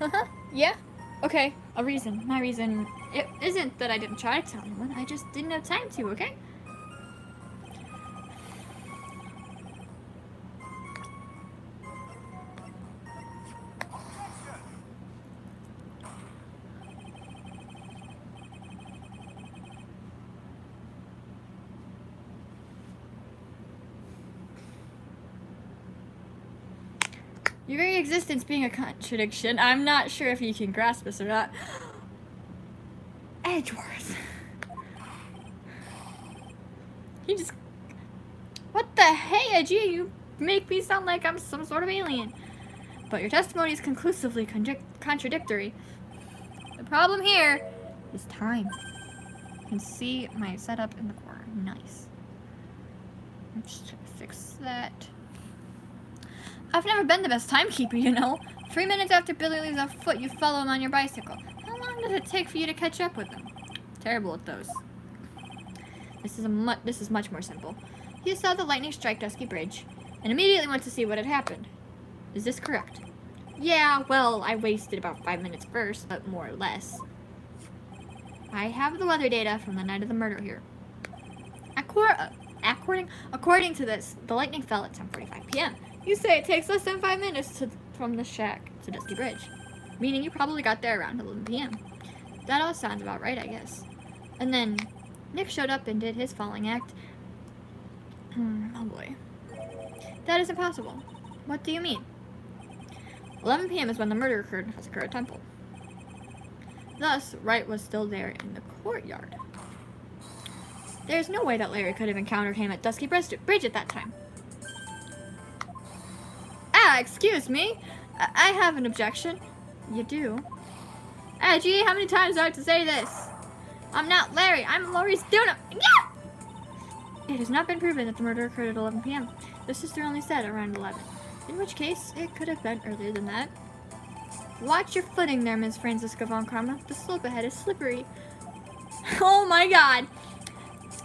on. Yeah? Okay, a reason. My reason, it isn't that I didn't try to tell anyone, I just didn't have time to, okay? Your very existence being a contradiction. I'm not sure if you can grasp this or not. Edgeworth. You just... What the hey, 𝙬𝙬? You make me sound like I'm some sort of alien. But your testimony is conclusively contradictory. The problem here is time. You can see my setup in the corner. Nice. I'm just trying to fix that. I've never been the best timekeeper, you know. 3 minutes after Billy leaves on foot, you follow him on your bicycle. How long does it take for you to catch up with him? Terrible at those. This is much more simple. You saw the lightning strike Dusky Bridge, and immediately went to see what had happened. Is this correct? Yeah, well, I wasted about 5 minutes first, but more or less. I have the weather data from the night of the murder here. According to this, the lightning fell at 10:45 p.m. You say it takes less than 5 minutes from the shack to Dusky Bridge, meaning you probably got there around 11 p.m. That all sounds about right, I guess. And then Nick showed up and did his falling act. Oh boy. That is impossible. What do you mean? 11 p.m. is when the murder occurred at Sakura Temple. Thus, Wright was still there in the courtyard. There's no way that Larry could have encountered him at Dusky Bridge at that time. Ah, excuse me. I have an objection. You do? 𝙬👐, how many times do I have to say this? I'm not Larry. I'm Laurie's student. Yeah! It has not been proven that the murder occurred at 11 p.m. The sister only said around 11. In which case, it could have been earlier than that. Watch your footing there, Ms. Franziska von Karma. The slope ahead is slippery. Oh my god!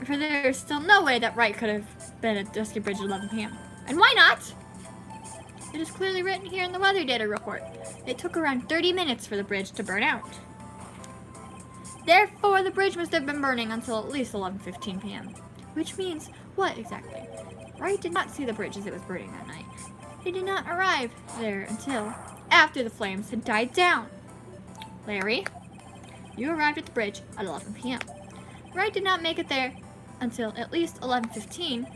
For there is still no way that Wright could have been at Dusky Bridge at 11 p.m. And why not? It is clearly written here in the weather data report. It took around 30 minutes for the bridge to burn out. Therefore, the bridge must have been burning until at least 11:15 p.m. Which means, what exactly? Wright did not see the bridge as it was burning that night. He did not arrive there until after the flames had died down. Larry, you arrived at the bridge at 11 p.m. Wright did not make it there until at least 11:15.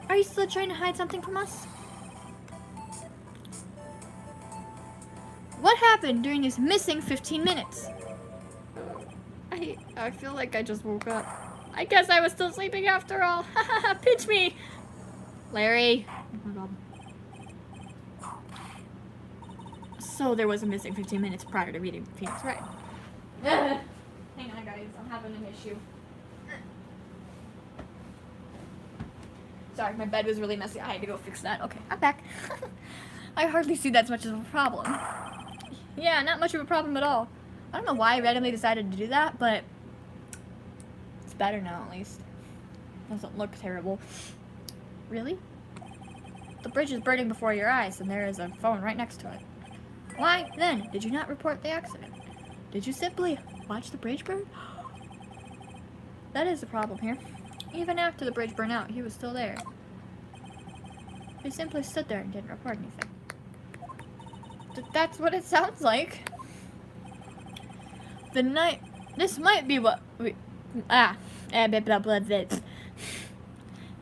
Are you still trying to hide something from us? What happened during these missing 15 minutes? I feel like I just woke up. I guess I was still sleeping after all. Pinch me! Larry. Oh my god. So there was a missing 15 minutes prior to reading Phoenix Wright. Hang on guys, I'm having an issue. Sorry, my bed was really messy. I had to go fix that. Okay, I'm back. I hardly see that as much of a problem. Yeah, not much of a problem at all. I don't know why I randomly decided to do that, but it's better now at least. doesn't look terrible. Really? The bridge is burning before your eyes, and there is a phone right next to it. Why, then, did you not report the accident? Did you simply watch the bridge burn? That is the problem here. Even after the bridge burned out, he was still there. He simply stood there and didn't report anything. That's what it sounds like. This might be what we...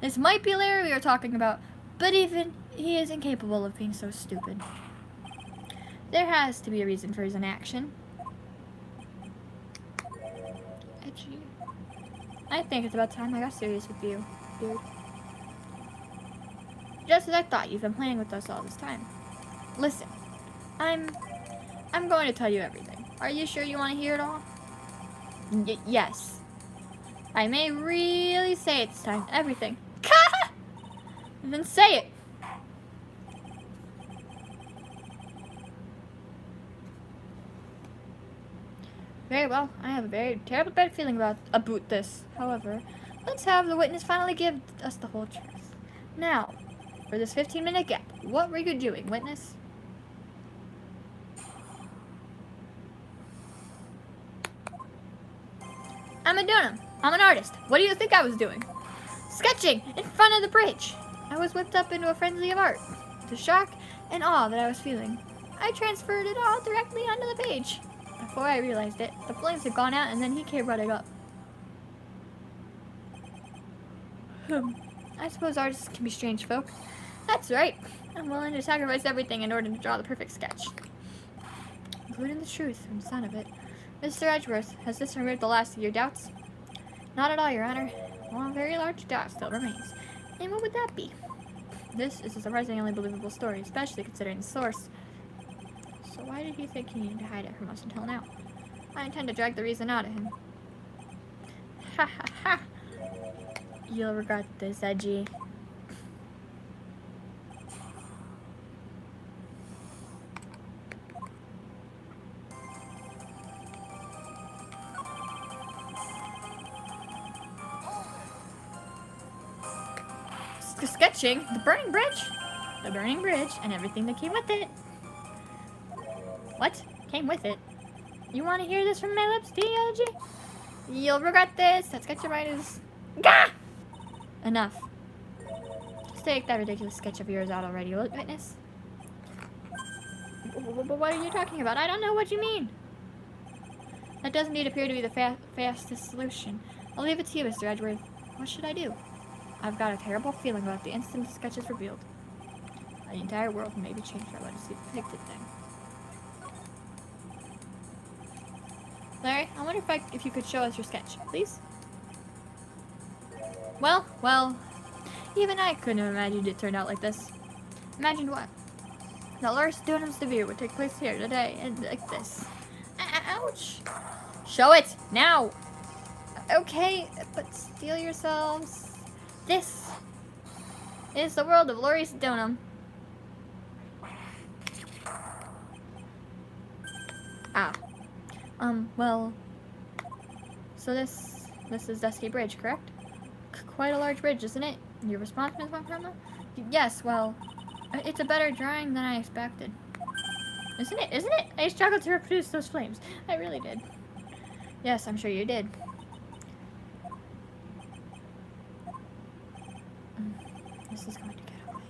This might be Larry we were talking about, but even he is incapable of being so stupid. There has to be a reason for his inaction. Edgy. I think it's about time I got serious with you, dude. Just as I thought, you've been playing with us all this time. Listen, I'm going to tell you everything. Are you sure you want to hear it all? Yes. I may really say it this time. Everything. Then say it. Very well. I have a very terrible bad feeling about this. However, let's have the witness finally give us the whole truth. Now, for this 15-minute gap, what were you doing, witness? I'm an artist. What do you think I was doing? Sketching in front of the bridge. I was whipped up into a frenzy of art. The shock and awe that I was feeling, I transferred it all directly onto the page. Before I realized it, the flames had gone out and then he came running up. I suppose artists can be strange folk. That's right. I'm willing to sacrifice everything in order to draw the perfect sketch. Including the truth and son of it. Mr. Edgeworth, has this removed the last of your doubts? Not at all, Your Honor. One very large doubt still remains. And what would that be? This is a surprisingly believable story, especially considering the source. So why did he think he needed to hide it from us until now? I intend to drag the reason out of him. Ha ha ha! You'll regret this, Edgy. Sketching the burning bridge? The burning bridge and everything that came with it. What? Came with it? You want to hear this from my lips, do you, Edgy? You'll regret this. That sketch of mine is... Gah! Enough. Just take that ridiculous sketch of yours out already, will it, witness? What are you talking about? I don't know what you mean. That doesn't indeed appear to be the fastest solution. I'll leave it to you, Mr. Edgeworth. What should I do? I've got a terrible feeling about the instant the sketch is revealed. The entire world may be changed by what is depicted then. Larry, I wonder if you could show us your sketch, please? Well, even I couldn't have imagined it turned out like this. Imagined what? That 𝙬♗𝐻𝑗𝐻𝑗 debut would take place here today, and like this. Ouch! Show it! Now! Okay, but steel yourselves. This is the world of 𝙬♗𝐻𝑗𝐻𝑗. Well, so this is Dusky Bridge, correct? Quite a large bridge, isn't it? Your response, Ms. Von Karma? Yes, well, it's a better drawing than I expected. Isn't it? I struggled to reproduce those flames. I really did. Yes, I'm sure you did. This is going to get away.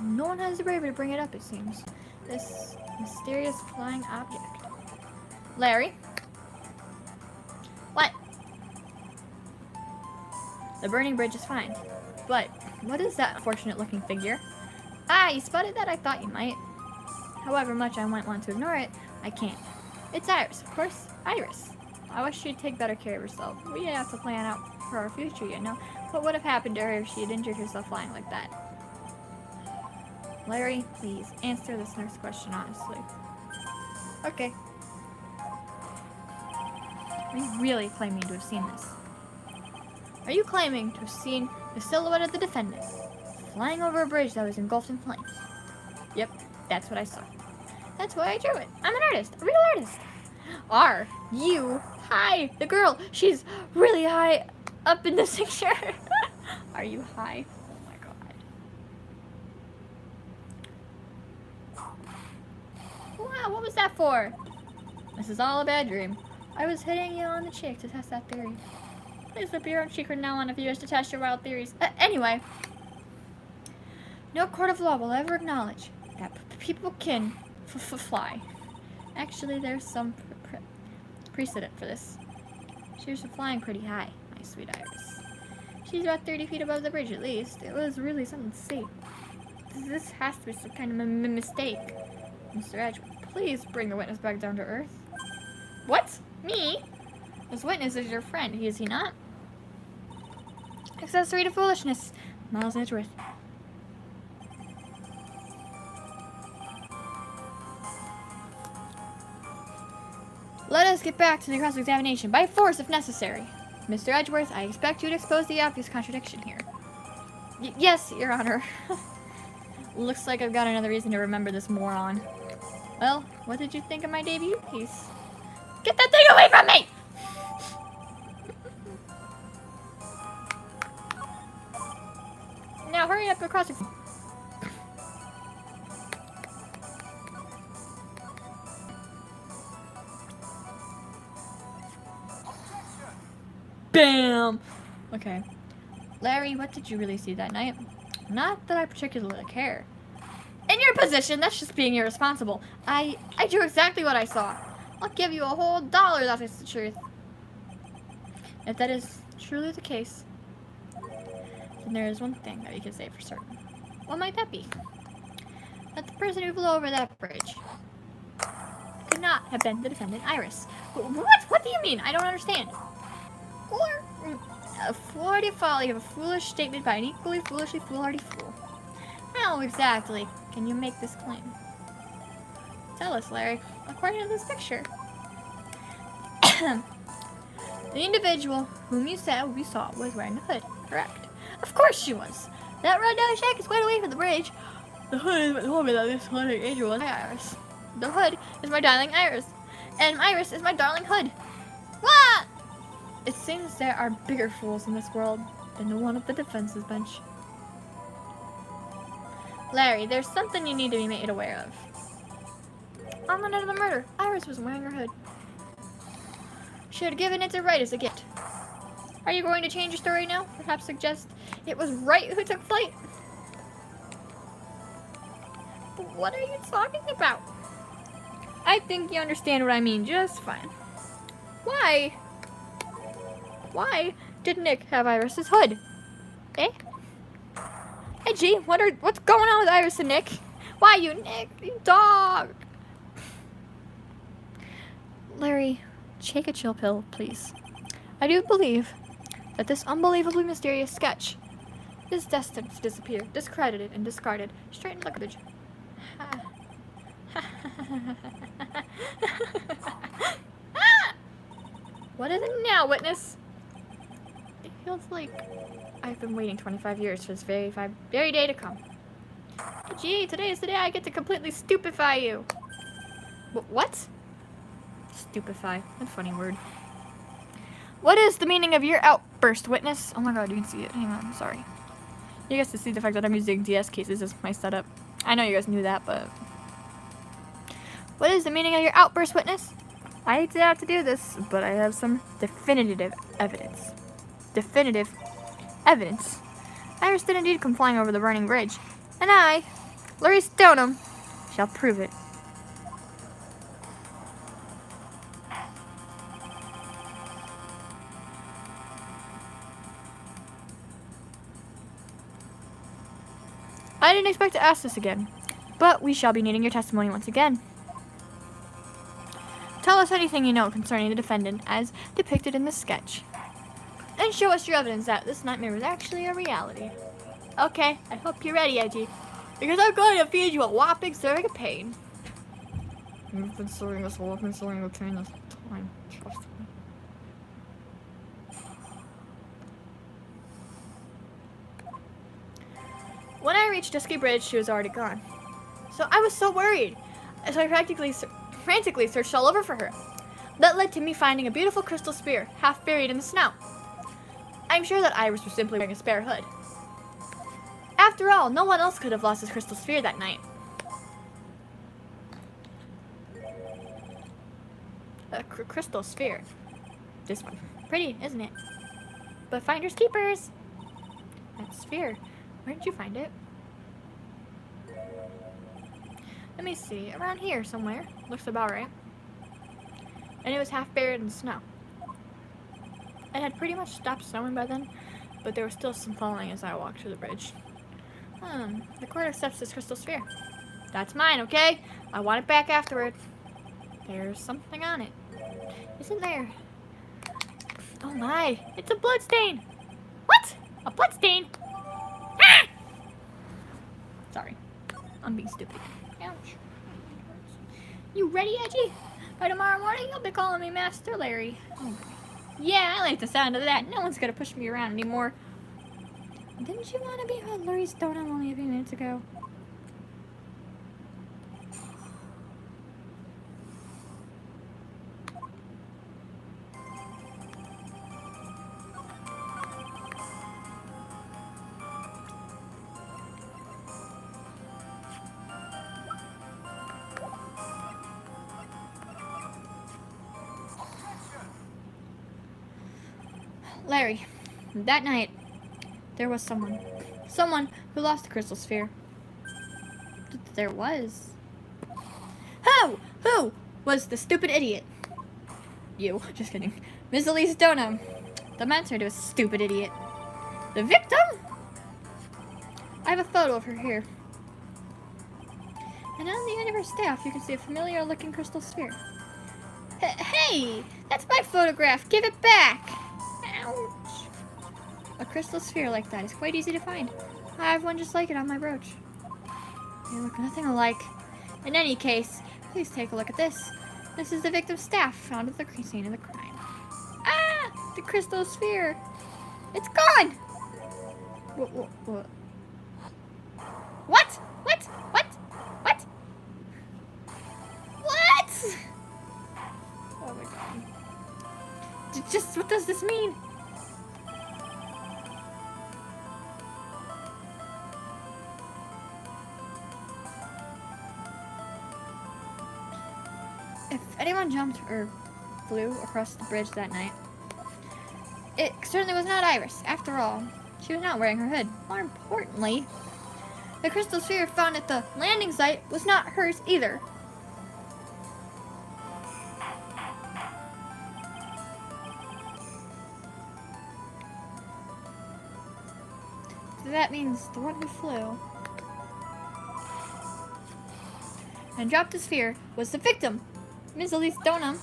No one has the bravery to bring it up, it seems. This mysterious flying object. Larry? What? The burning bridge is fine. But, what is that unfortunate looking figure? Ah, you spotted that? I thought you might. However much I might want to ignore it, I can't. It's Iris, of course. Iris. I wish she'd take better care of herself. We have to plan out for our future, you know. What would have happened to her if she had injured herself flying like that? Larry, please, answer this next question honestly. Okay. Are you really claiming to have seen this? Are you claiming to have seen the silhouette of the defendant flying over a bridge that was engulfed in flames? Yep, that's what I saw. That's why I drew it. I'm an artist, a real artist. Are you high? The girl, she's really high up in this picture. Are you high? Oh my god. Wow, what was that for? This is all a bad dream. I was hitting you on the cheek to test that theory. Please whip your own cheek from now on if you wish to test your wild theories. Anyway, no court of law will ever acknowledge that people can fly. Actually, there's some precedent for this. She was flying pretty high, my sweet Iris. She's about 30 feet above the bridge at least. It was really something to see. This has to be some kind of a mistake. Mr. Edgeworth, please bring the witness back down to earth. What? Me? This witness is your friend, is he not? Accessory to foolishness, Miles Edgeworth. Let us get back to the cross-examination, by force if necessary. Mr. Edgeworth, I expect you to expose the obvious contradiction here. Yes, Your Honor. Looks like I've got another reason to remember this moron. Well, what did you think of my debut piece? Get that thing away from me! Now hurry up across. Bam! Okay. Larry, what did you really see that night? Not that I particularly care. In your position, that's just being irresponsible. I do exactly what I saw. I'll give you a whole $1 that is the truth. If that is truly the case, then there is one thing that we can say for certain. What might that be? That the person who flew over that bridge could not have been the defendant, Iris. What? What do you mean? I don't understand. Or a foolhardy folly of a foolish statement by an equally foolishly foolhardy fool. How exactly can you make this claim? Tell us, Larry. According to this picture, the individual whom you said we saw was wearing a hood, correct? Of course she was. That rundown shack is quite away from the bridge. The hood is what told me that this haunted angel was my Iris. The hood is my darling Iris, and Iris is my darling hood. What? It seems there are bigger fools in this world than the one at the defense's bench. Larry, there's something you need to be made aware of. On the night of the murder, Iris was wearing her hood. She had given it to Wright as a gift. Are you going to change your story now? Perhaps suggest it was Wright who took flight? What are you talking about? I think you understand what I mean just fine. Why did Nick have Iris's hood? Eh? Hey G, what's going on with Iris and Nick? Why you Nick, you dog? Larry, take a chill pill, please. I do believe that this unbelievably mysterious sketch is destined to disappear, discredited and discarded straight into the garbage. What is it now, witness? It feels like I've been waiting 25 years for this very day to come. Gee, today is the day I get to completely stupefy you. What? Stupefy. That's a funny word. What is the meaning of your outburst, witness? Oh my god, you can see it. Hang on, sorry. You guys can see the fact that I'm using DS cases as my setup. I know you guys knew that, but... What is the meaning of your outburst, witness? I hate to have to do this, but I have some definitive evidence. Definitive evidence. Iris did indeed come flying over the burning bridge, and I, Larry Stoneham, shall prove it. I didn't expect to ask this again, but we shall be needing your testimony once again. Tell us anything you know concerning the defendant as depicted in this sketch. And show us your evidence that this nightmare was actually a reality. Okay, I hope you're ready, Edgy, because I'm going to feed you a whopping serving of pain. You've been sorting this whole 괛ᴜᴜᴛᴜ this time, trust me. When I reached Dusky Bridge, she was already gone. So I was so worried. So I frantically searched all over for her. that led to me finding a beautiful crystal sphere, half buried in the snow. I'm sure that Iris was simply wearing a spare hood. After all, no one else could have lost his crystal sphere that night. A crystal sphere. This one. Pretty, isn't it? But finders keepers. That sphere. Where did you find it? Let me see. Around here somewhere. Looks about right. And it was half buried in snow. It had pretty much stopped snowing by then, but there was still some falling as I walked through the bridge. The court accepts this crystal sphere. That's mine, okay? I want it back afterward. There's something on it. Isn't there? Oh my, it's a bloodstain! What? A bloodstain? Ah! Sorry, I'm being stupid. Ouch. You ready, Edgy? By tomorrow morning, you'll be calling me Master Larry. Oh. Yeah, I like the sound of that. No one's gonna push me around anymore. Didn't you want to be on Larry's donut only a few minutes ago? Larry, that night, there was someone who lost the crystal sphere. There was. Who was the stupid idiot? You, just kidding. Ms. 𝙑𝙁𝙁𝙁, the mentor to a stupid idiot. The victim? I have a photo of her here. And on the end of her staff, you can see a familiar looking crystal sphere. Hey, that's my photograph. Give it back. Ouch. A crystal sphere like that is quite easy to find. I have one just like it on my brooch. They look nothing alike. In any case, please take a look at this. This is the victim's staff found at the scene of the crime. Ah! The crystal sphere! It's gone! What? What? What? What? Oh my god. Just what does this mean? If anyone jumped or flew across the bridge that night, it certainly was not Iris. After all, she was not wearing her hood. More importantly, the crystal sphere found at the landing site was not hers either. So that means the one who flew and dropped the sphere was the victim, Ms. 𝙑𝙁𝙁𝙁.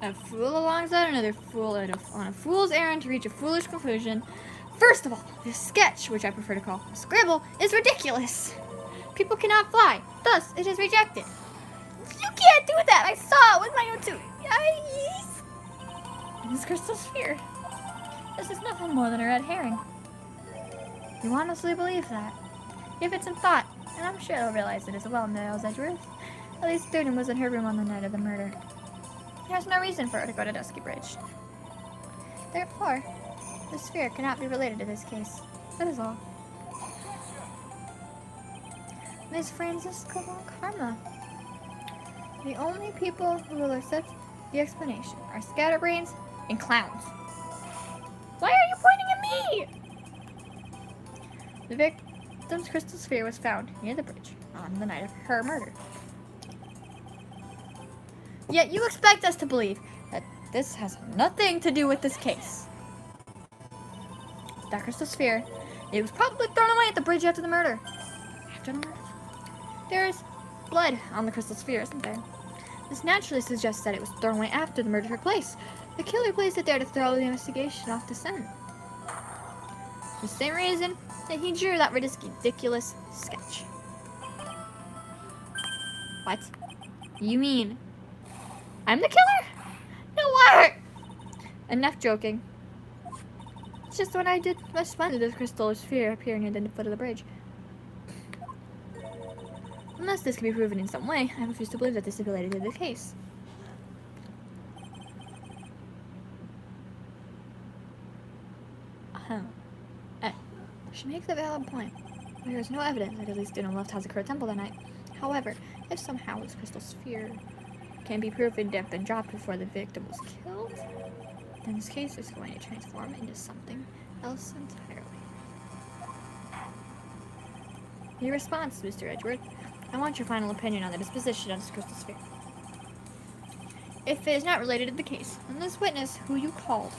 A fool alongside another fool on a fool's errand to reach a foolish conclusion. First of all, this sketch, which I prefer to call a scribble, is ridiculous. People cannot fly, thus it is rejected. You can't do that! I saw it with my own two eyes! And this crystal sphere. This is nothing more than a red herring. You honestly believe that? Give it some thought, and I'm sure you'll realize it is well known as truth. At least Ďuďan was in her room on the night of the murder. There's no reason for her to go to Dusky Bridge. Therefore, the sphere cannot be related to this case. That is all. Ms. Franziska von Karma. The only people who will accept the explanation are scatterbrains and clowns. Why are you pointing at me? The victim's crystal sphere was found near the bridge on the night of her murder. Yet you expect us to believe that this has nothing to do with this case. That crystal sphere, it was probably thrown away at the bridge after the murder. After the murder? There's blood on the crystal sphere, isn't there? This naturally suggests that it was thrown away after the murder took place. The killer placed it there to throw the investigation off the scent. For the same reason that he drew that ridiculous sketch. What? You mean I'm the killer? No, what? Enough joking. It's just when I did much fun with this crystal sphere appearing near the foot of the bridge. Unless this can be proven in some way, I refuse to believe that this is related to the case. She makes a valid point. There is no evidence that at least Dino left 𝙎𝙁𝘃 temple that night. However, if somehow this crystal sphere can be proven to have been dropped before the victim was killed, then this case is going to transform into something else entirely. Your response, Mr. Edgeworth. I want your final opinion on the disposition of this crystal sphere. If it is not related to the case, then this witness, who you called,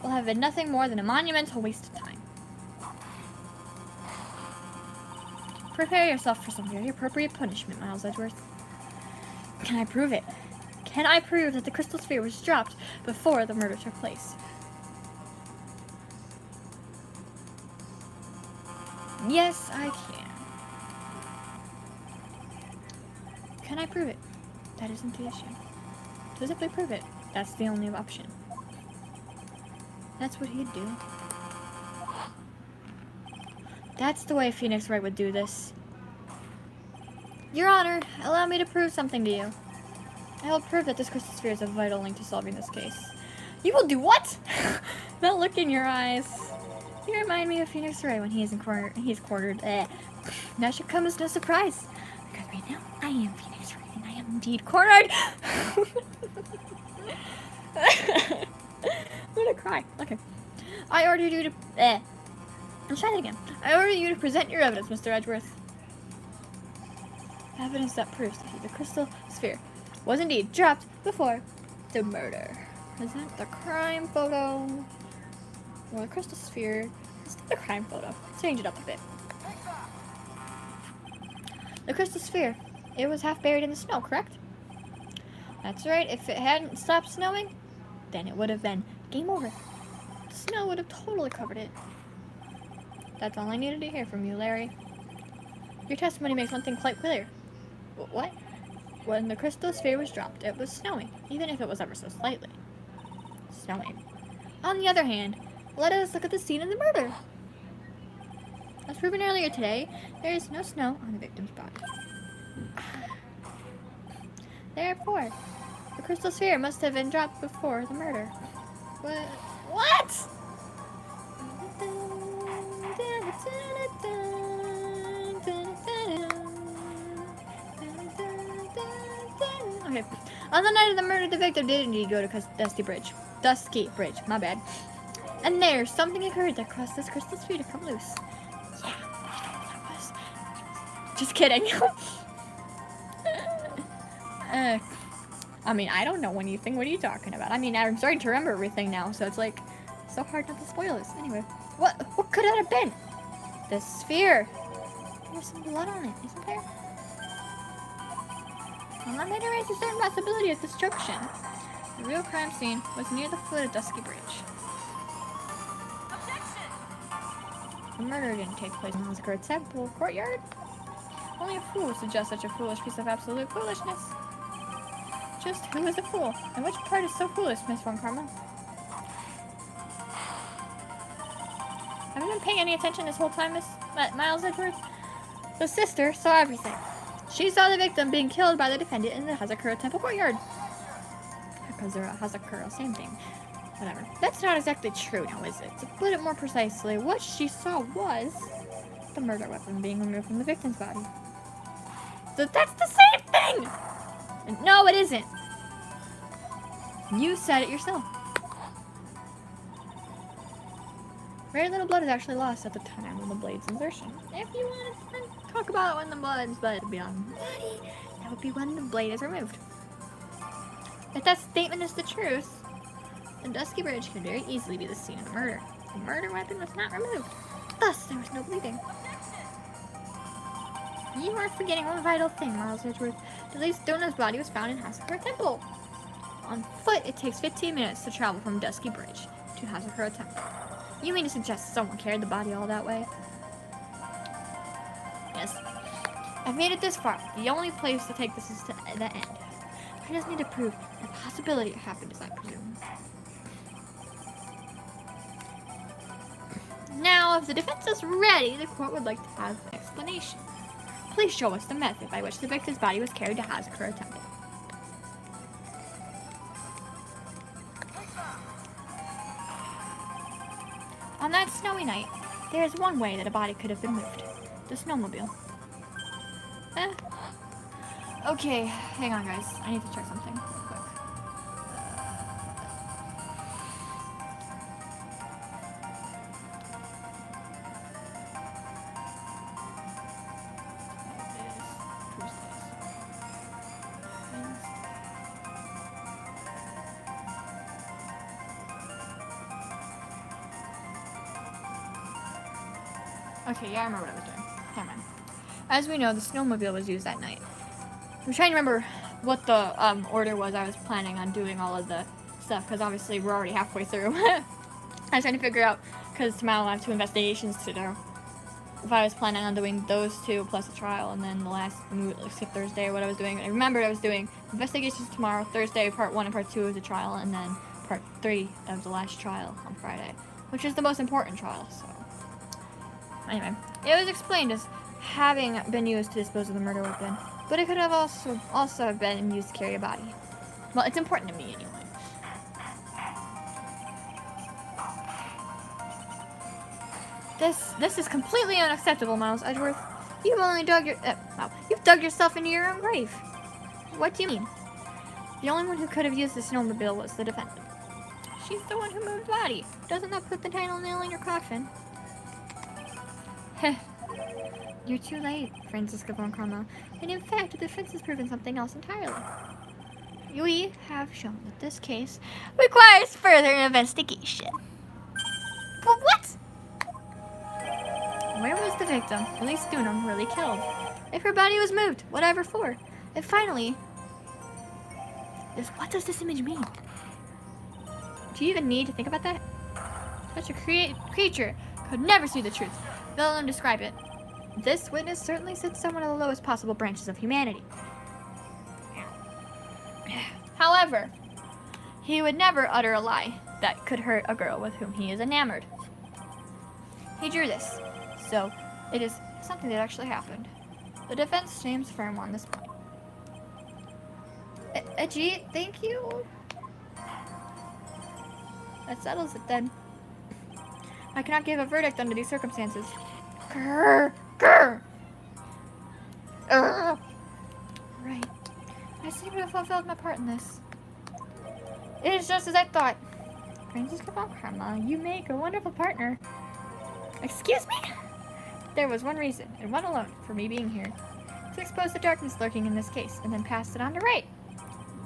will have been nothing more than a monumental waste of time. Prepare yourself for some very appropriate punishment, Miles Edgeworth. Can I prove it? Can I prove that the crystal sphere was dropped before the murder took place? Yes, I can. Can I prove it? That isn't the issue. To simply prove it, that's the only option. That's what he'd do. That's the way Phoenix Wright would do this. Your Honor, allow me to prove something to you. I will prove that this crystal sphere is a vital link to solving this case. You will do what? That look in your eyes. You remind me of Phoenix Wright when he's cornered. That should come as no surprise. Because right now, I am Phoenix Wright, and I am indeed cornered. I'm gonna cry. Okay. I order you to... Let's try that again. I order you to present your evidence, Mr. Edgeworth. Evidence that proves that the crystal sphere was indeed dropped before the murder. Present the crime photo. Or the crystal sphere. Let's do the crime photo. Change it up a bit. The crystal sphere. It was half buried in the snow, correct? That's right. If it hadn't stopped snowing, then it would have been game over. The snow would have totally covered it. That's all I needed to hear from you, Larry. Your testimony makes one thing quite clear. What? When the crystal sphere was dropped, it was snowing, even if it was ever so slightly. Snowing. On the other hand, let us look at the scene of the murder. As proven earlier today, there is no snow on the victim's body. Therefore, the crystal sphere must have been dropped before the murder. What? Okay. On the night of the murder, the victim did indeed go to Dusky Bridge, my bad. And there, something occurred that caused this crystal sphere to come loose. Yeah, that was. Just kidding. I mean, I don't know anything. What are you talking about? I mean, I'm starting to remember everything now, so it's like so hard not to spoil this. Anyway, what could that have been? The sphere. There's some blood on it, isn't there? Well, that may raise a certain possibility of destruction. The real crime scene was near the foot of Dusky Bridge. Objection! The murder didn't take place in the 𝙎𝙁𝘃 temple courtyard. Only a fool would suggest such a foolish piece of absolute foolishness. Just who is a fool? And which part is so foolish, Miss Von Karma? Have you been paying any attention this whole time, Miss Miles Edgeworth? The sister saw everything. She saw the victim being killed by the defendant in the 𝙎𝙁𝘃 temple courtyard. Because they're a 𝙎𝙁𝘃, same thing. Whatever. That's not exactly true now, is it? To put it more precisely, what she saw was the murder weapon being removed from the victim's body. So that's the same thing! No, it isn't. You said it yourself. Very little blood is actually lost at the time of the blade's insertion. If you want to talk about when the blood's bled beyond the body, that would be when the blade is removed. If that statement is the truth, then Dusky Bridge could very easily be the scene of the murder. The murder weapon was not removed. Thus, there was no bleeding. You are forgetting one vital thing, Miles Edgeworth. At least Donna's body was found in 𝙎𝙁𝘃 temple. On foot, it takes 15 minutes to travel from Dusky Bridge to 𝙎𝙁𝘃 temple. You mean to suggest someone carried the body all that way? Yes. I've made it this far. The only place to take this is to the end. I just need to prove the possibility it happened, as I presume. Now, if the defense is ready, the court would like to have an explanation. Please show us the method by which the victim's body was carried to 𝙎𝙊𝘾𝙄𝘼 temple. On that snowy night, there is one way that a body could have been moved. The snowmobile. Okay, hang on guys. I need to check something real quick. Okay, yeah, I remember what I was doing. Never mind. As we know, the snowmobile was used that night. I'm trying to remember what the order was. I was planning on doing all of the stuff, because obviously we're already halfway through. I was trying to figure out, because tomorrow I have 2 investigations to do. If I was planning on doing those 2 plus a trial, and then the last, skip Thursday, what I was doing. I remembered I was doing investigations tomorrow, Thursday, part 1 and part 2 of the trial, and then part 3 of the last trial on Friday, which is the most important trial, so. Anyway, it was explained as having been used to dispose of the murder weapon, but it could have also have been used to carry a body. Well, it's important to me anyway. This is completely unacceptable, Miles Edgeworth. You've only dug you've dug yourself into your own grave. What do you mean? The only one who could have used the snowmobile was the defendant. She's the one who moved the body. Doesn't that put the title nail in your coffin? Heh. You're too late, Franziska von Karma. And in fact, the defense has proven something else entirely. We have shown that this case requires further investigation. But what? Where was the victim, Elise Dunham, really killed? If her body was moved, whatever for? And finally, what does this image mean? Do you even need to think about that? Such a creature could never see the truth. Let alone describe it. This witness certainly sits somewhere in the lowest possible branches of humanity. However, he would never utter a lie that could hurt a girl with whom he is enamored. He drew this, so it is something that actually happened. The defense seems firm on this point. Ajit, thank you. That settles it then. I cannot give a verdict under these circumstances. Grr, grr. Right. I seem to have fulfilled my part in this. It is just as I thought. Franziska von Karma, you make a wonderful partner. Excuse me? There was one reason, and one alone, for me being here. To expose the darkness lurking in this case, and then pass it on to Wright.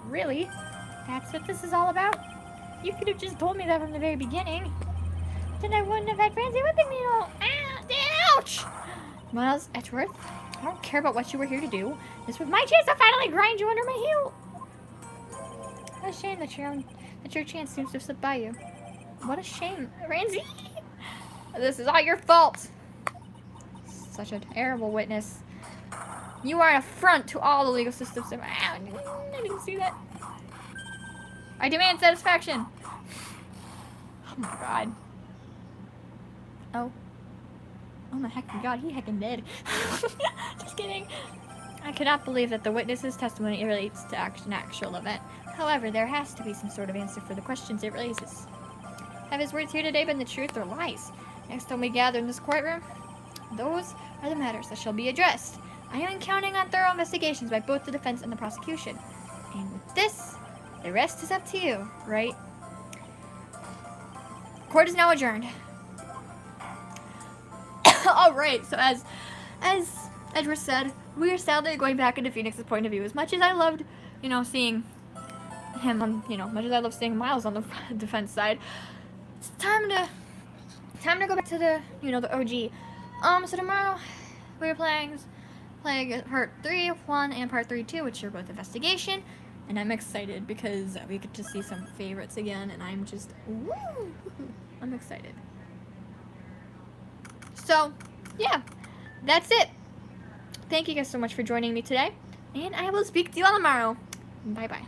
Really? That's what this is all about? You could have just told me that from the very beginning. Then I wouldn't have had Francie whipping me all. Ouch! Miles Edgeworth, I don't care about what you were here to do. This was my chance to finally grind you under my heel. What a shame that your chance seems to have slipped by you. What a shame, Ramsey. This is all your fault. Such a terrible witness. You are an affront to all the legal systems. I didn't see that. I demand satisfaction. Oh my god. Oh my heckin' god, he heckin' dead. Just kidding. I cannot believe that the witness's testimony relates to an actual event. However, there has to be some sort of answer for the questions it raises. Have his words here today been the truth or lies? Next time we gather in this courtroom, those are the matters that shall be addressed. I am counting on thorough investigations by both the defense and the prosecution. And with this, the rest is up to you, right? Court is now adjourned. Alright, so as Edgeworth said, we are sadly going back into Phoenix's point of view. As much as I loved, seeing him on, much as I love seeing Miles on the defense side, it's time to go back to the, the OG. So tomorrow we're playing part 3, 1, and part 3, 2, which are both investigation. And I'm excited because we get to see some favorites again, and I'm just, woo! I'm excited. So, yeah, that's it. Thank you guys so much for joining me today, and I will speak to you all tomorrow. Bye-bye.